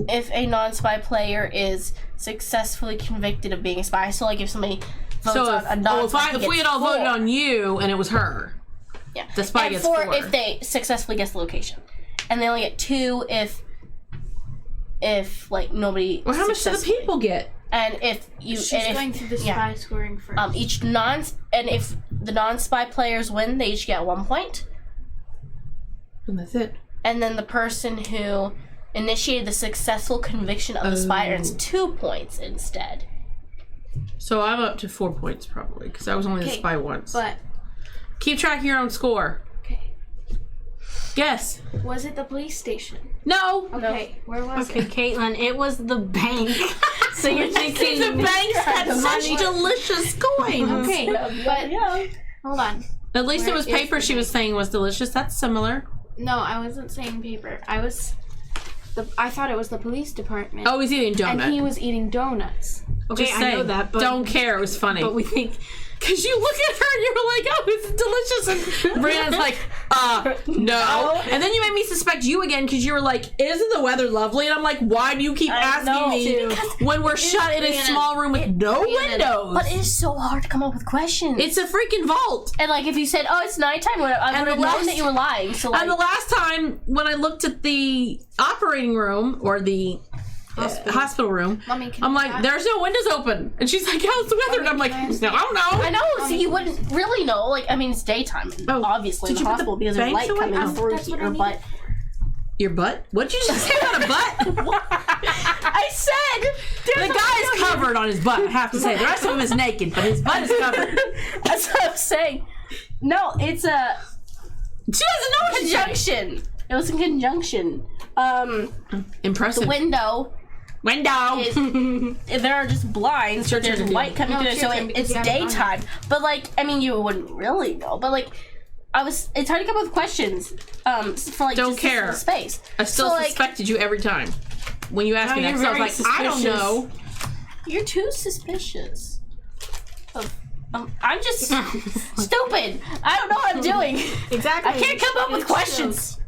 If a non-spy player is successfully convicted of being a spy, so like if somebody votes So on a non-spy, if we had all voted on you and it was her, yeah, the spy and gets 4 4. if they successfully guess the location, and they only get 2 if like nobody. well, how much do the successfully- people get? And if you She's and if, going through the yeah. spy scoring first. and if the non-spy players win, they each get 1 point. And that's it. And then the person who initiated the successful conviction of the spy earns 2 points instead. So I'm up to 4 points probably, because I was only the Okay, spy once. But Keep track of your own score. okay, Guess. was it the police station? No. Okay, where was Okay, it? Caitlin, it was the bank. So you're thinking The banks had the such money. delicious coins. Okay, but hold on. At least it Where was is paper the she was saying was delicious. That's similar. No, I wasn't saying paper. I thought it was the police department. Oh, he's eating donut. And he was eating donuts. Okay, Just I know saying, that, but don't care. It was funny. But we think Because you look at her and you're like, oh, it's delicious. And Brianna's like, no. And then you made me suspect you again because you were like, isn't the weather lovely? And I'm like, why do you keep asking me when we're shut in a small room with no windows? But it is so hard to come up with questions. It's a freaking vault. And like if you said, "Oh, it's nighttime," I would have known that you were lying. So like, And the last time when I looked at the operating room or the hospital room, Mommy, can I'm you like, ask- there's no windows open. And she's like, how's the weather? And I'm like, can I ask no, I don't know. I know. So you wouldn't really know. Like, I mean, it's daytime, Oh, obviously, did in the you put the hospital because there's banks light away? coming Oh, through that's what I here. needed. But Your butt? What'd you just say about a butt? I said The guy's covered on his butt, I have to say. The rest of him is naked, but his butt is covered. That's what I'm saying. No, it's a She doesn't know what she's saying. conjunction. It was a conjunction. Impressive. Window. Window. There are just blinds, so your turn there's to do light it. coming No, through, it's so your turn because it's you haven't done it. daytime. But like, I mean, you wouldn't really know. But like, it's hard to come up with questions. For like, Don't just care. this space. I still So, like, suspected you every time. When you asked me No, that, you're 'cause I was very like, I don't suspicious. know. You're too suspicious. I'm just stupid. I don't know what I'm doing. exactly. I can't come up with questions.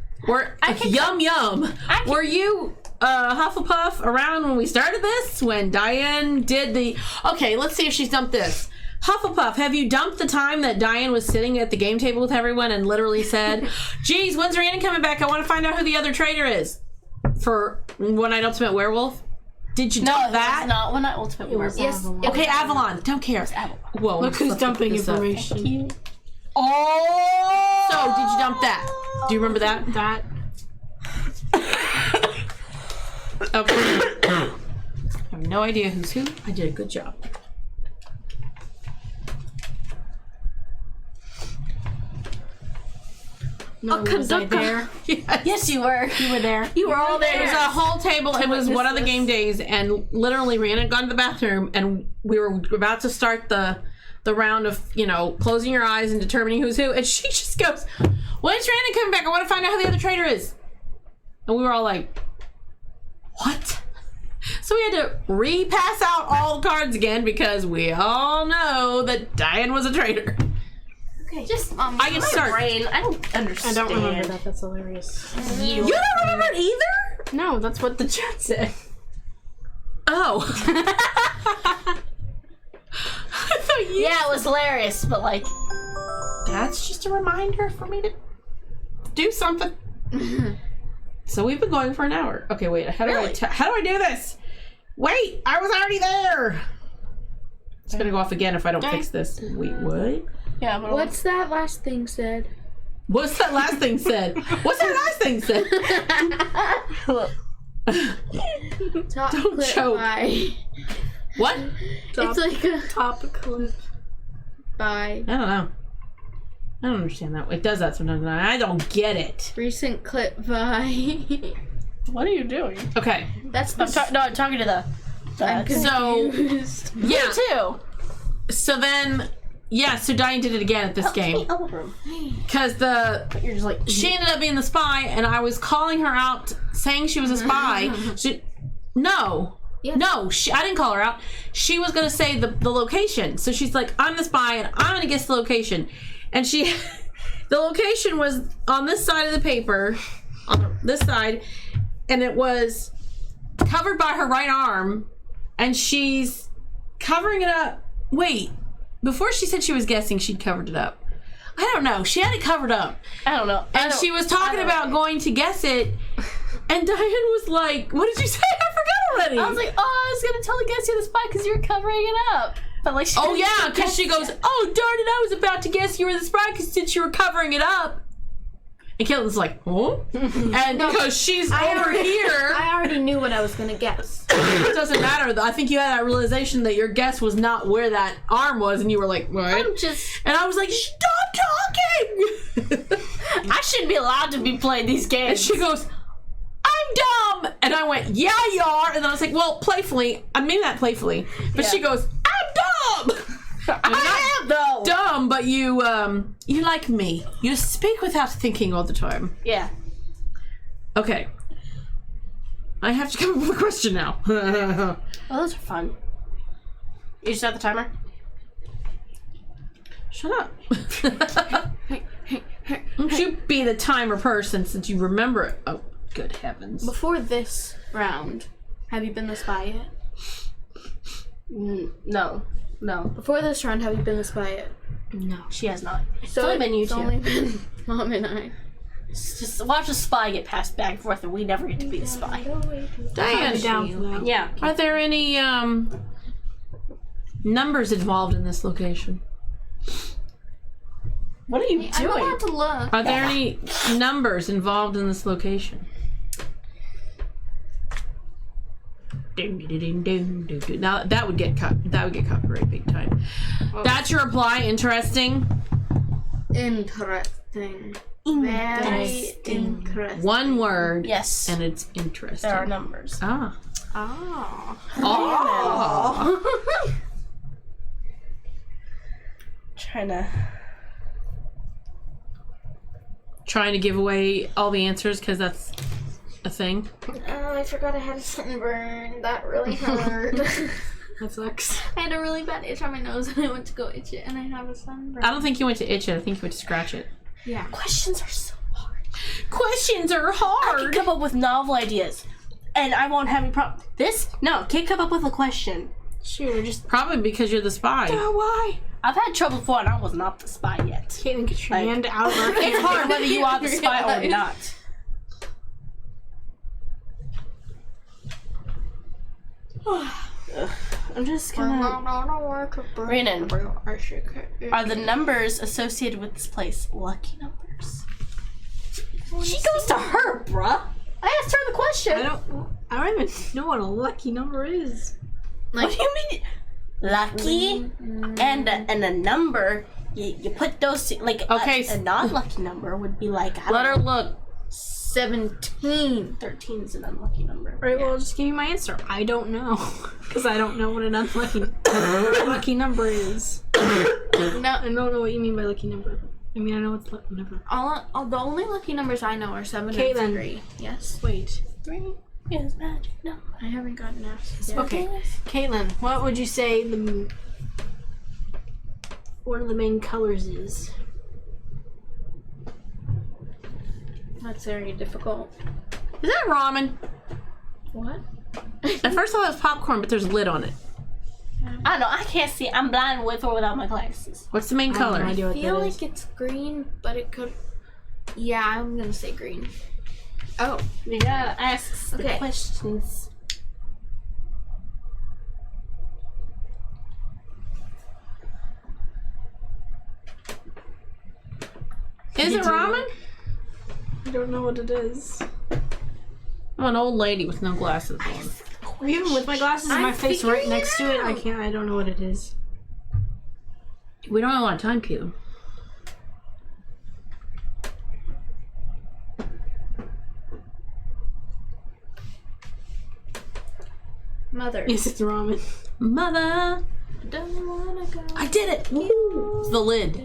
Yum yum. Were you Hufflepuff around when we started this? When Diane did the... Okay, let's see if she's dumped this. Hufflepuff, have you dumped the time that Diane was sitting at the game table with everyone and literally said, geez, when's Rhiannon coming back? I want to find out who the other traitor is for One Night Ultimate Werewolf. Did you dump that? That's not when I ultimately worked. Yes. Okay, Avalon. Don't care. Whoa. Look who's let's dumping look this up. information. Oh. So, did you dump that? Do you remember that? That. Okay. I have no idea who's who. I did a good job. No, was I there? Yes, you were. You were there. You were all It was there. a whole table. It was one of the game days, and literally Rhiannon had gone to the bathroom, and we were about to start the the round of, closing your eyes and determining who's who. And she just goes, when's Brandon coming back? I want to find out who the other traitor is. And we were all like, what? So we had to repass out all the cards again because we all know that Diane was a traitor. Okay, just I can start. brain. I don't understand. I don't remember that. That's hilarious. You don't remember it either? No, that's what the chat said. Oh. I thought you. Yeah, it was hilarious, but like, That's just a reminder for me to do something. So we've been going for an hour. Okay, wait. How do I do this? Wait, I was already there. It's gonna go off again if I don't fix this. Wait, what? yeah. But What's that last thing said? What's that last thing said? What's that last thing said? Top Don't clip choke. by. What? It's like a Top clip. by I don't know. I don't understand that. It does that sometimes. And I don't get it. recent clip by. what are you doing? Okay. That's the. I'm talking to the. I'm So confused. yeah. Me too. So then, yeah. So Diane did it again at this game because You're just like. she ended up being the spy, and I was calling her out, saying she was a spy. No, I didn't call her out. She was gonna say the location. So she's like, I'm the spy, and I'm gonna guess the location. And the location was on this side of the paper, on this side, and it was covered by her right arm, and she's covering it up. Wait, before she said she was guessing, she'd covered it up. I don't know. She had it covered up. I don't know. And she was talking about going to guess it, and Diane was like, what did you say? I forgot already. I was like, I was gonna totally guess you're the spy because you were covering it up. But like, oh yeah, because she goes, oh darn it, I was about to guess you were the spy since you were covering it up. And Caitlin's like, oh? And because she's over here. I already knew what I was gonna guess. It doesn't matter. I think you had that realization that your guess was not where that arm was, and you were like, what? I'm just. And I was like, stop talking! I shouldn't be allowed to be playing these games. And she goes, I'm dumb! And I went, yeah, you are. And then I was like, well, playfully. I mean that playfully. But Yeah. she goes, I'm dumb! I am though. Dumb, but you like me. You speak without thinking all the time. Yeah. Okay. I have to come up with a question now. Well, those are fun. You start the timer. Shut up. Don't you be the timer person since you remember it. Oh, good heavens. Before this round, have you been the spy yet? No. Before this round, have you been the spy yet? No, she has not. It's So only been you it's two. only been Mom and I. Just watch a spy get passed back and forth, and we never get to be the spy. Diane, Down for that. Yeah. are there any numbers involved in this location? What are you I'm doing? allowed to look. Are there any numbers involved in this location? Now that would get copyright big time. That's your reply. Interesting. Interesting. Very interesting. One word. Yes. And it's interesting. There are numbers. Ah. Ah. Oh. Trying to give away all the answers because that's a thing. Oh, I forgot I had a sunburn. That really hurt. That sucks. I had a really bad itch on my nose and I went to go itch it and I have a sunburn. I don't think you went to itch it. I think you went to scratch it. Yeah. Questions are so hard. Questions are I can hard. come up with novel ideas, and I won't have any problem. This? No, can't come up with a question. Sure, just Probably because you're the spy. Why? I've had trouble before, and I was not the spy yet. Caitlin, get your hand out of her It's hair. hard whether you are the spy or not. I'm just gonna. Rhiannon, are the numbers associated with this place lucky numbers? She goes to her, bruh. I asked her the question. I don't even know what a lucky number is. What do you mean? Lucky and a number. You put those two, like Okay, a non-lucky number would be like I Let don't her know, look. 17. 13 is an unlucky number. Right, well, just give me my answer. I don't know. Because I don't know what an lucky number is. No, I don't know what you mean by lucky number. I mean, I know what's lucky number. all the only lucky numbers I know are 7 Okay, and then. 3. Yes. Wait. 3 is magic number. I haven't gotten asked yet. Okay. Caitlin, what would you say one of the main colors is? That's very difficult. Is that ramen? What? At first I thought it was popcorn, but there's a lid on it. I don't know. I can't see. I'm blind with or without my glasses. What's the main color? I I feel like it's green, but it could. Yeah, I'm gonna say green. Oh, You gotta ask the Okay. questions. Is it ramen? I don't know what it is. I'm an old lady with no glasses on. Even with my glasses and my I'm face right figuring next it to it, out. I don't know what it is. We don't have a lot of time, Q. mother. Yes, it's ramen. Mother! Don't wanna go. I did it! Woo! It's the lid.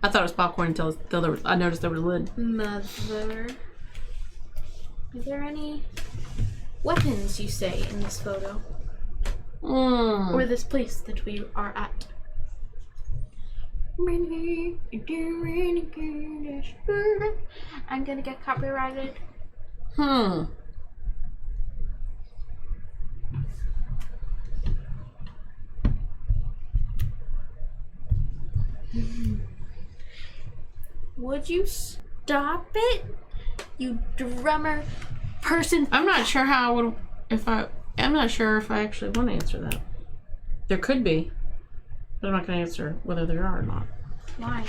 I thought it was popcorn until I noticed there was a lid. Mother. Are there any weapons you say in this photo? Or this place that we are at? I'm gonna get copyrighted. Would you stop it? You drummer person. I'm not sure how I would I'm not sure if I actually want to answer that. There could be, but I'm not going to answer whether there are or not. Why?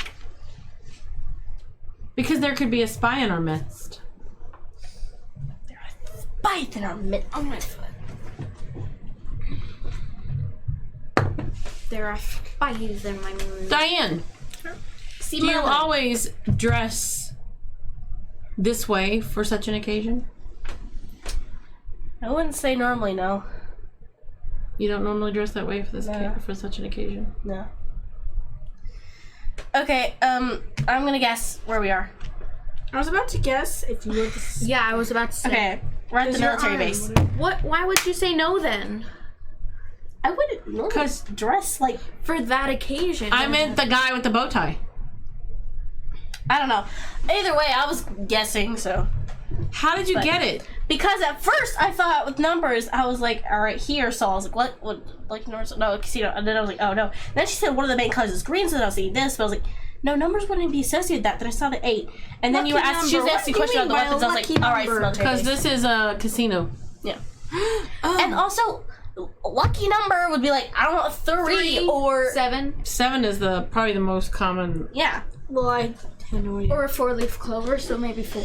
Because there could be a spy in our midst. Bite in our mid. On my foot. There are spies in my moon. Diane, See, do you Mother. always dress this way for such an occasion? I wouldn't say normally, no. You don't normally dress that way for this No. for such an occasion. No. Okay, I'm gonna guess where we are. I was about to guess if you were the Yeah, I was about to say. Okay, we're at the military base. What? Why would you say no then? I wouldn't normally 'Cause- dress like, For that occasion. I meant the guy with the bow tie. I don't know. Either way, I was guessing, so. How did you But- get it? Because at first I thought with numbers, I was like, all right, here. So I was like, what like numbers? No, casino. And then I was like, oh no. Then she said, one of the main colors is green, so then I was thinking this, but I was like, no, numbers wouldn't be associated with that. Then I saw the 8. And then you were Lucky asking, she was number. asking What do questions you about the mean by weapons. I was like, lucky all right, it's number? military Because base. this is a casino. Yeah. And also, lucky number would be like, I don't know, 3 or 7 7 is probably the most common. yeah, Well, I had no idea. or a 4-leaf clover, so maybe 4.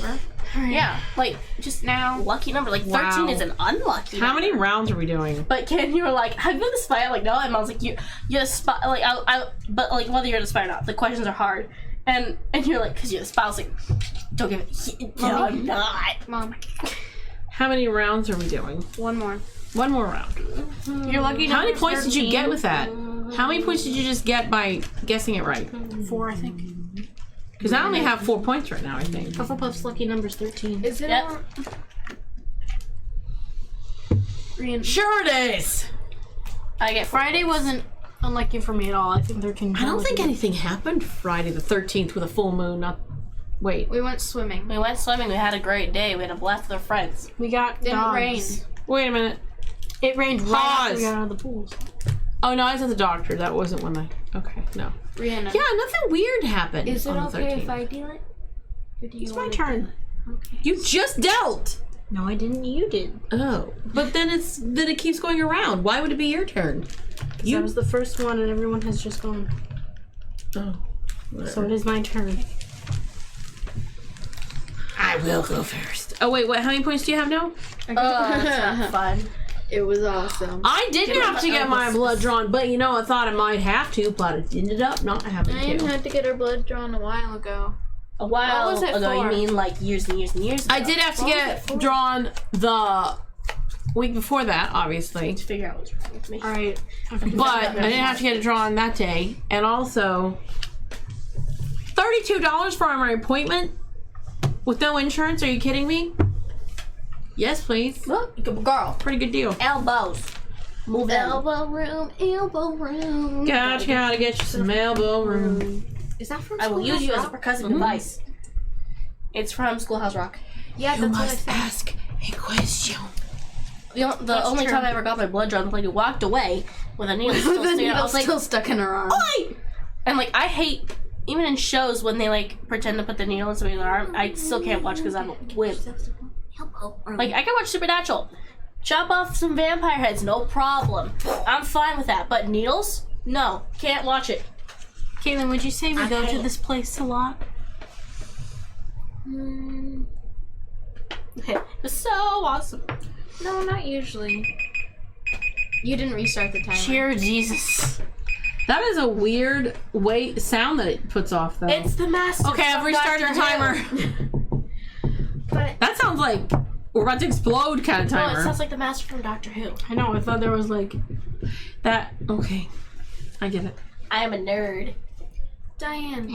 yeah, like just Now, lucky number. Like 13 Wow. is an unlucky. How number. many rounds are we doing? But Ken, you were like, have you been the spy? I'm like, no. And I was like, you're the spy. Like, but like whether you're the spy or not, the questions are hard. And you're like, because you're the spy. I was like, don't give it. No, I'm not. Mom, How many rounds are we doing? one more. One more round. You're lucky. How many points did you get with that? How many points did you just get by guessing it right? 4, I think. Because I only have 4 points right now, I think. Hufflepuff's lucky number's 13. Is it? Yep. Sure it is! I get 4 Friday wasn't unlucky for me at all. I think 13. I don't think anything happened Friday the 13th with a full moon. Wait. We went swimming. We went swimming. We had a great day. We had a blast with our friends. We got Didn't dogs. rain. Wait a minute. It rained right after we Pause. got out of the pools. Oh, no, I was at the doctor. That wasn't when Okay, no. Rihanna. Yeah, nothing weird happened Is it on the okay 13th. if I deal it? Or do you It's my want turn. Okay. You just dealt! No, I didn't. You did. Oh. But then it keeps going around. Why would it be your turn? That was the first one, and everyone has just gone. Oh. So it is my turn. I will go first. Oh, wait, what? How many points do you have now? That's not fun. It was awesome. I didn't have to get my blood drawn, but you know, I thought I might have to, but it ended up not having Diane to. had to get her blood drawn a while ago. A while What was it ago, for? you mean like years and years and years ago? I did have to What was get it for? drawn the week before that, obviously. to figure out what's wrong with me. Alright. But I didn't have to get it drawn that day. And also, $32 for my appointment with no insurance. Are you kidding me? Yes, please. Look, girl, Pretty good deal. elbows. Move in. Elbow room, elbow room. Gotta get you some elbow room. Is that from I will use you as a Schoolhouse Rock? percussive device. It's from Schoolhouse Rock. Yeah, You that's what I must said. ask a question. The only true. time I ever got my blood drawn, the lady walked away with a needle still The sticking out. I needle's was like, still stuck in her arm. "Oi!" And like, I hate, even in shows when they like pretend to put the needle in somebody's arm, I still can't watch because I'm a wimp. Like, I can watch Supernatural. Chop off some vampire heads, no problem. I'm fine with that. But needles? No. Can't watch it. Caitlin, would you say we go to can't. this place a lot? It's so awesome. No, not usually. You didn't restart the timer. Cheer Jesus. That is a weird sound that it puts off, though. It's the master. Okay, I've restarted the timer. But That sounds like we're about to explode kind of No, timer. it sounds like the master from Doctor Who. I know, I thought there was like... That, okay. I get it. I am a nerd. Diane,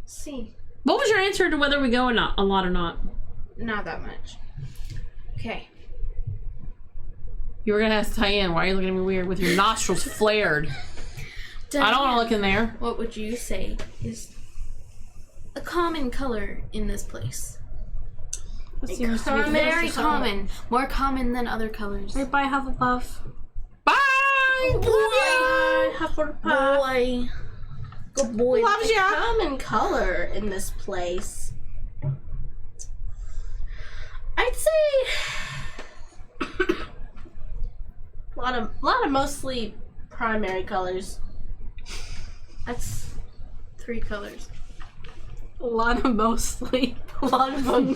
see, What was your answer to whether we go or not? A lot or not? not that much. Okay. You were gonna ask Diane, why are you looking at me weird with your nostrils flared? I don't want to look in there. What would you say is a common color in this place? What seems to be the Very most common. More common than other colors. Right by Hufflepuff. Bye! Boy. Good boy. Loves ya. Common color in this place. I'd say a lot of mostly primary colors. That's 3 colors. A lot of mostly. A lot of them.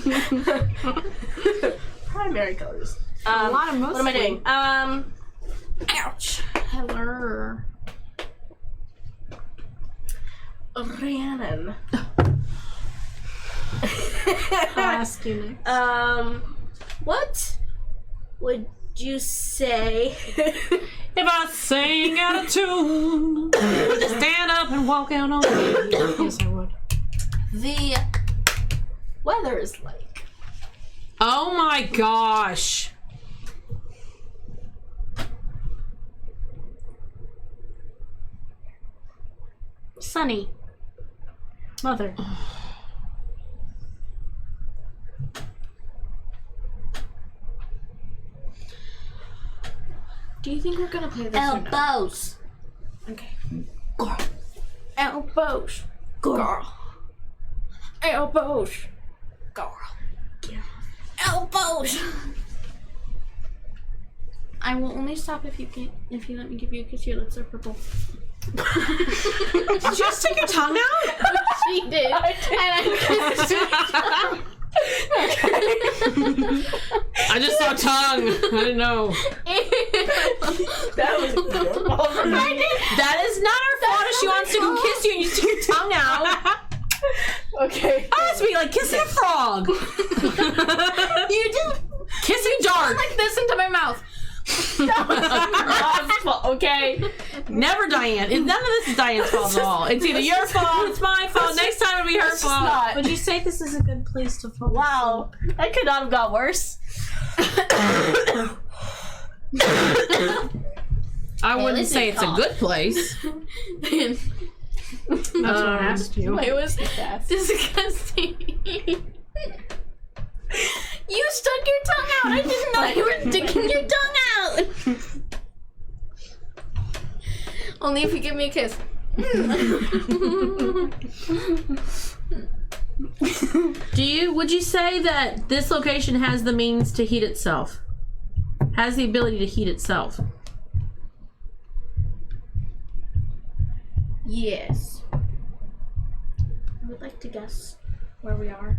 Primary colors. A lot of mostly. What am I doing? Ouch. Hello. Rhiannon. I'll ask you next. What would you say? If I sing out of tune, would you stand up and walk out on me? Yes, I would. The weather is like? Oh my gosh. Sunny. Mother. Do you think we're gonna play this or not? Elbows. Okay. Girl. Elbows. Girl. Elbows. Girl. Elbows. I will only stop if you let me give you a kiss. Your lips are purple. Did you just stick your tongue out? She did. And I kissed her. I just saw tongue. I didn't know. That was beautiful. That is not her fault if she wants to go kiss you and you stick your tongue out. Okay. Oh, that's me like kissing a frog. You just Kissing dark. like this into my mouth. Okay. Never Diane. None of this is Diane's fault at all. It's either your fault, it's my fault. Next time it'll be her fault. Not. Would you say this is a good place to fall Wow. That could not have got worse. I wouldn't least say it it's a coughed. good place. That's what I asked you. It was disgusting. You stuck your tongue out. I didn't know you were sticking your tongue out. Only if you give me a kiss. Would you say that this location has the means to heat itself? Has the ability to heat itself? Yes. I would like to guess where we are.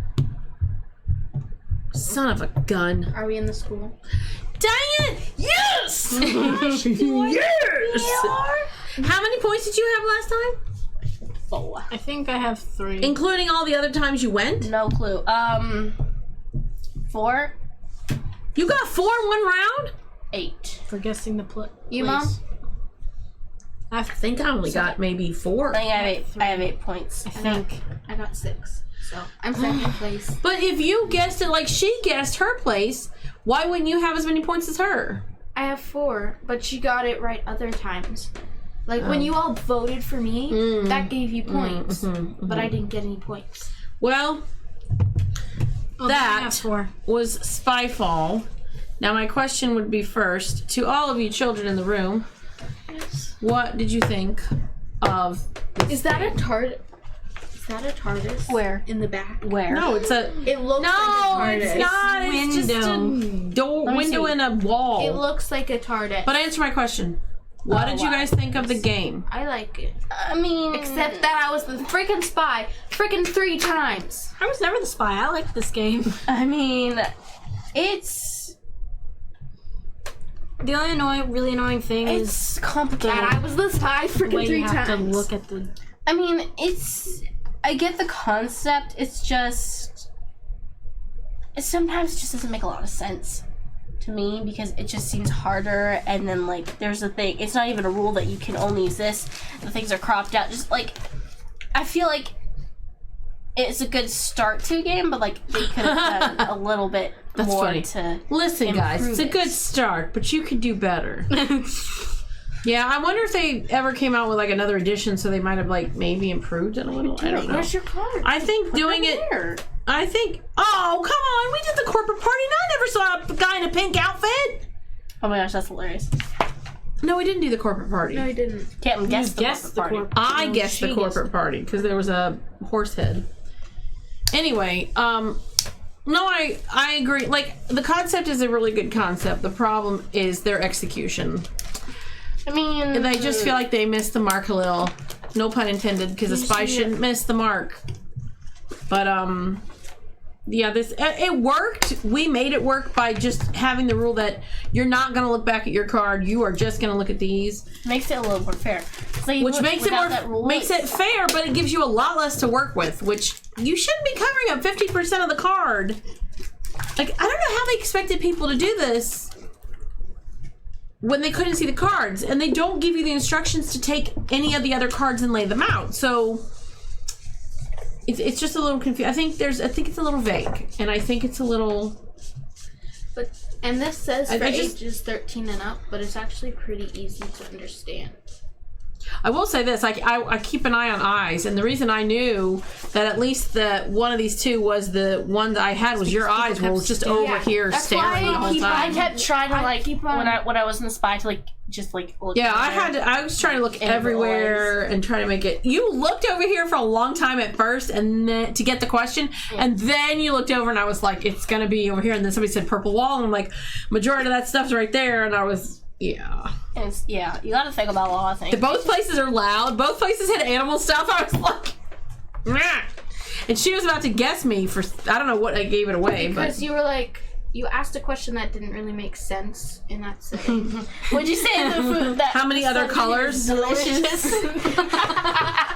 Son of a gun. Are we in the school? Diane! Yes! Yes! How many points did you have last time? 4. I think I have 3. Including all the other times you went? No clue. 4, You got 4 in one round? 8. For guessing the You, Mom? I think I only got maybe 4. I think I have 8 points. I think. I got 6. So I'm second place. But if you guessed it like she guessed her place, why wouldn't you have as many points as her? I have 4, but she got it right other times. Like when you all voted for me, that gave you points. But I didn't get any points. Well, Oh, that I have 4. was Spyfall. Now my question would be first, to all of you children in the room, what did you think of this Is that game? a TARDIS? Is that a TARDIS? Where? In the back? Where? No, it's a... It looks No, like a TARDIS. it's not. It's just a door, Let me window see. in a wall. It looks like a TARDIS. But answer my question. What did you wow. guys think of the game? I like it. I mean, Except that I was the freaking spy freaking 3 times. I was never the spy. I liked this game. I mean, it's The only really annoying thing is it's complicated. That I was the spy the way freaking 3 you have times. to look at the. I mean, I get the concept. It's just sometimes it just doesn't make a lot of sense to me because it just seems harder. And then like, there's a thing. It's not even a rule that you can only use this. The things are cropped out. Just like, I feel like it's a good start to a game, but like they could have done a little bit That's more funny. to. Listen, guys, it's a improve good it. start, but you could do better. Yeah, I wonder if they ever came out with like another edition, so they might have like maybe improved it a little. I don't know. Where's your card? I think doing it. I think. Oh, come on! We did the corporate party, and I never saw a guy in a pink outfit. Oh my gosh, that's hilarious! No, we didn't do the corporate party. No, I didn't. Can't guess the guessed corporate the party. I No, guessed she the corporate party because there was a horse head. Anyway, no, I agree. Like, the concept is a really good concept. The problem is their execution. I mean, And I just feel like they missed the mark a little. No pun intended, because a spy shouldn't miss the mark. But, yeah, it worked. We made it work by just having the rule that you're not going to look back at your card. You are just going to look at these. makes it a little more fair. So you Which look makes it without more, that rule, makes it fair, but it gives you a lot less to work with, which you shouldn't be covering up 50% of the card. Like, I don't know how they expected people to do this when they couldn't see the cards, and they don't give you the instructions to take any of the other cards and lay them out. So it's just a little confusing. I think it's a little vague, and I think it's a little. And this says I for just- ages 13 and up, but it's actually pretty easy to understand. I will say this: I keep an eye on eyes, and the reason I knew that at least the one of these two was the one that I had was your eyes were just over here that's staring why the whole I time. kept trying to like keep on- when I was in the spy to like just like look. Yeah, everywhere. I was trying to look In the everywhere and try to make it. You looked over here for a long time at first, and then to get the question, and then you looked over, and I was like, "It's gonna be over here." And then somebody said purple wall, and I'm like, "Majority of that stuff's right there," and I was. Yeah. And it's, yeah, you got to think about a lot of things. Both places are loud. Both places had animal stuff. I was like, "Meh." And she was about to guess me for I don't know what I gave it away, Because but you were like, you asked a question that didn't really make sense in that setting. What'd you say? The food that how many other colors? delicious.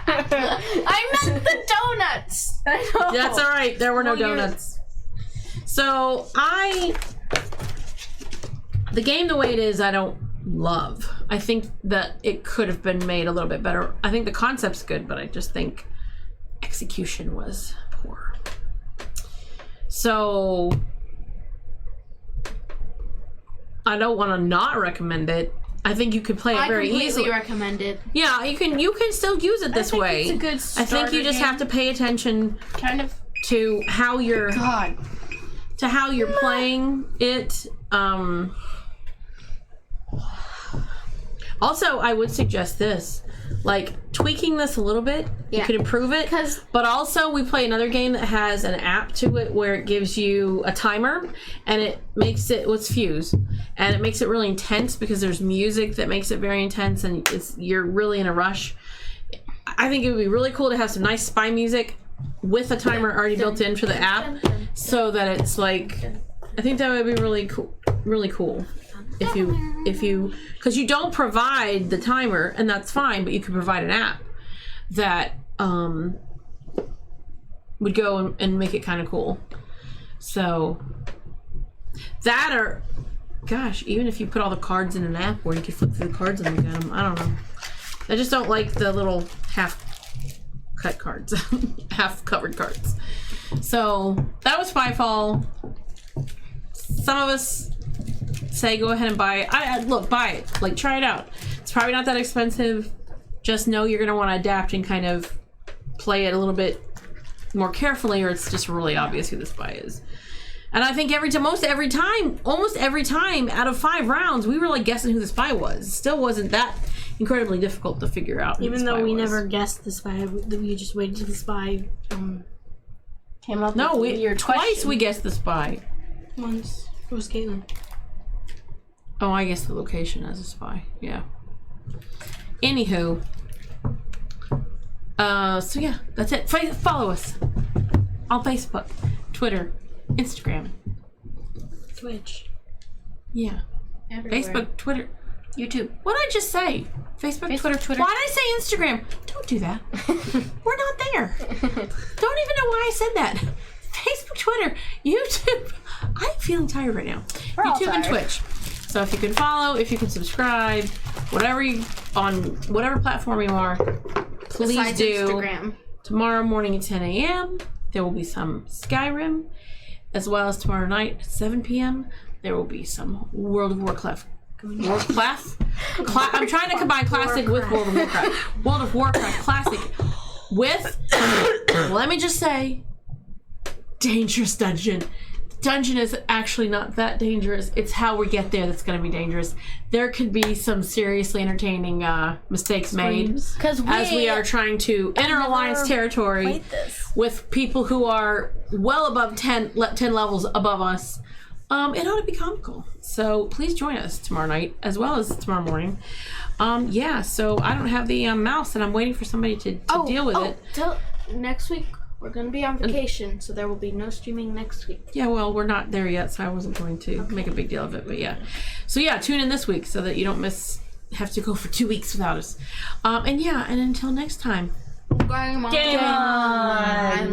I meant the donuts! I know. That's all right. There were no Well, you're- donuts. So the game the way it is, I don't love. I think that it could have been made a little bit better. I think the concept's good, but I just think execution was poor. So I don't want to not recommend it. I think you could play it I very completely easily. recommend it. Yeah, you can still use it this think way. it's a good I think you starter just game. have to pay attention Kind of. to how you're God. playing it. Also, I would suggest this, like tweaking this a little bit. You Yeah. could improve it. 'Cause- But also, we play another game that has an app to it where it gives you a timer, and it makes it what's Fuse, and it makes it really intense because there's music that makes it very intense, and you're really in a rush. I think it would be really cool to have some nice spy music with a timer already built in for the app, so that it's like, I think that would be really cool. Really cool. If you, because you don't provide the timer, and that's fine, but you can provide an app that would go and make it kind of cool. So that, or gosh, even if you put all the cards in an app where you could flip through the cards and look at them, I don't know. I just don't like the little half cut cards, half covered cards. So that was Spyfall. Some of us say go ahead and buy it. Look, buy it. Like, try it out. It's probably not that expensive. Just know you're going to want to adapt and kind of play it a little bit more carefully, or it's just really obvious who the spy is. And I think almost every time out of 5 rounds, we were like guessing who the spy was. It still wasn't that incredibly difficult to figure out. Even though we never guessed the spy, we just waited till the spy Came up No, with your twice question. we guessed the spy. once. It was Caitlin. Oh, I guess the location as a spy. Yeah. Anywho. So yeah, that's it. Follow us on Facebook, Twitter, Instagram. Twitch. Yeah. Everywhere. Facebook, Twitter, YouTube. What did I just say? Facebook, Twitter. Why did I say Instagram? Don't do that. We're not there. Don't even know why I said that. Facebook, Twitter, YouTube. I'm feeling tired right now. We're all YouTube and tired. Twitch. So if you can follow, if you can subscribe, on whatever platform you are, please Besides do. Instagram. Tomorrow morning at 10 a.m. there will be some Skyrim, as well as tomorrow night at 7 p.m. there will be some World of Warcraft. I'm trying to combine classic with World of Warcraft. World of Warcraft classic with, let me just say, dangerous dungeon. Dungeon is actually not that dangerous. It's how we get there that's going to be dangerous. There could be some seriously entertaining mistakes made Because as we are trying to enter alliance territory played this. with people who are well above 10 levels above us. It ought to be comical. So please join us tomorrow night as well as tomorrow morning. Yeah, so I don't have the mouse and I'm waiting for somebody to deal with it. Next week we're going to be on vacation, so there will be no streaming next week. Yeah, well, we're not there yet, so I wasn't going to make a big deal of it, but yeah. So yeah, tune in this week so that you don't have to go for 2 weeks without us. And until next time. Game on. Game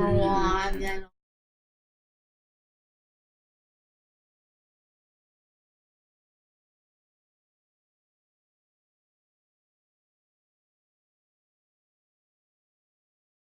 on.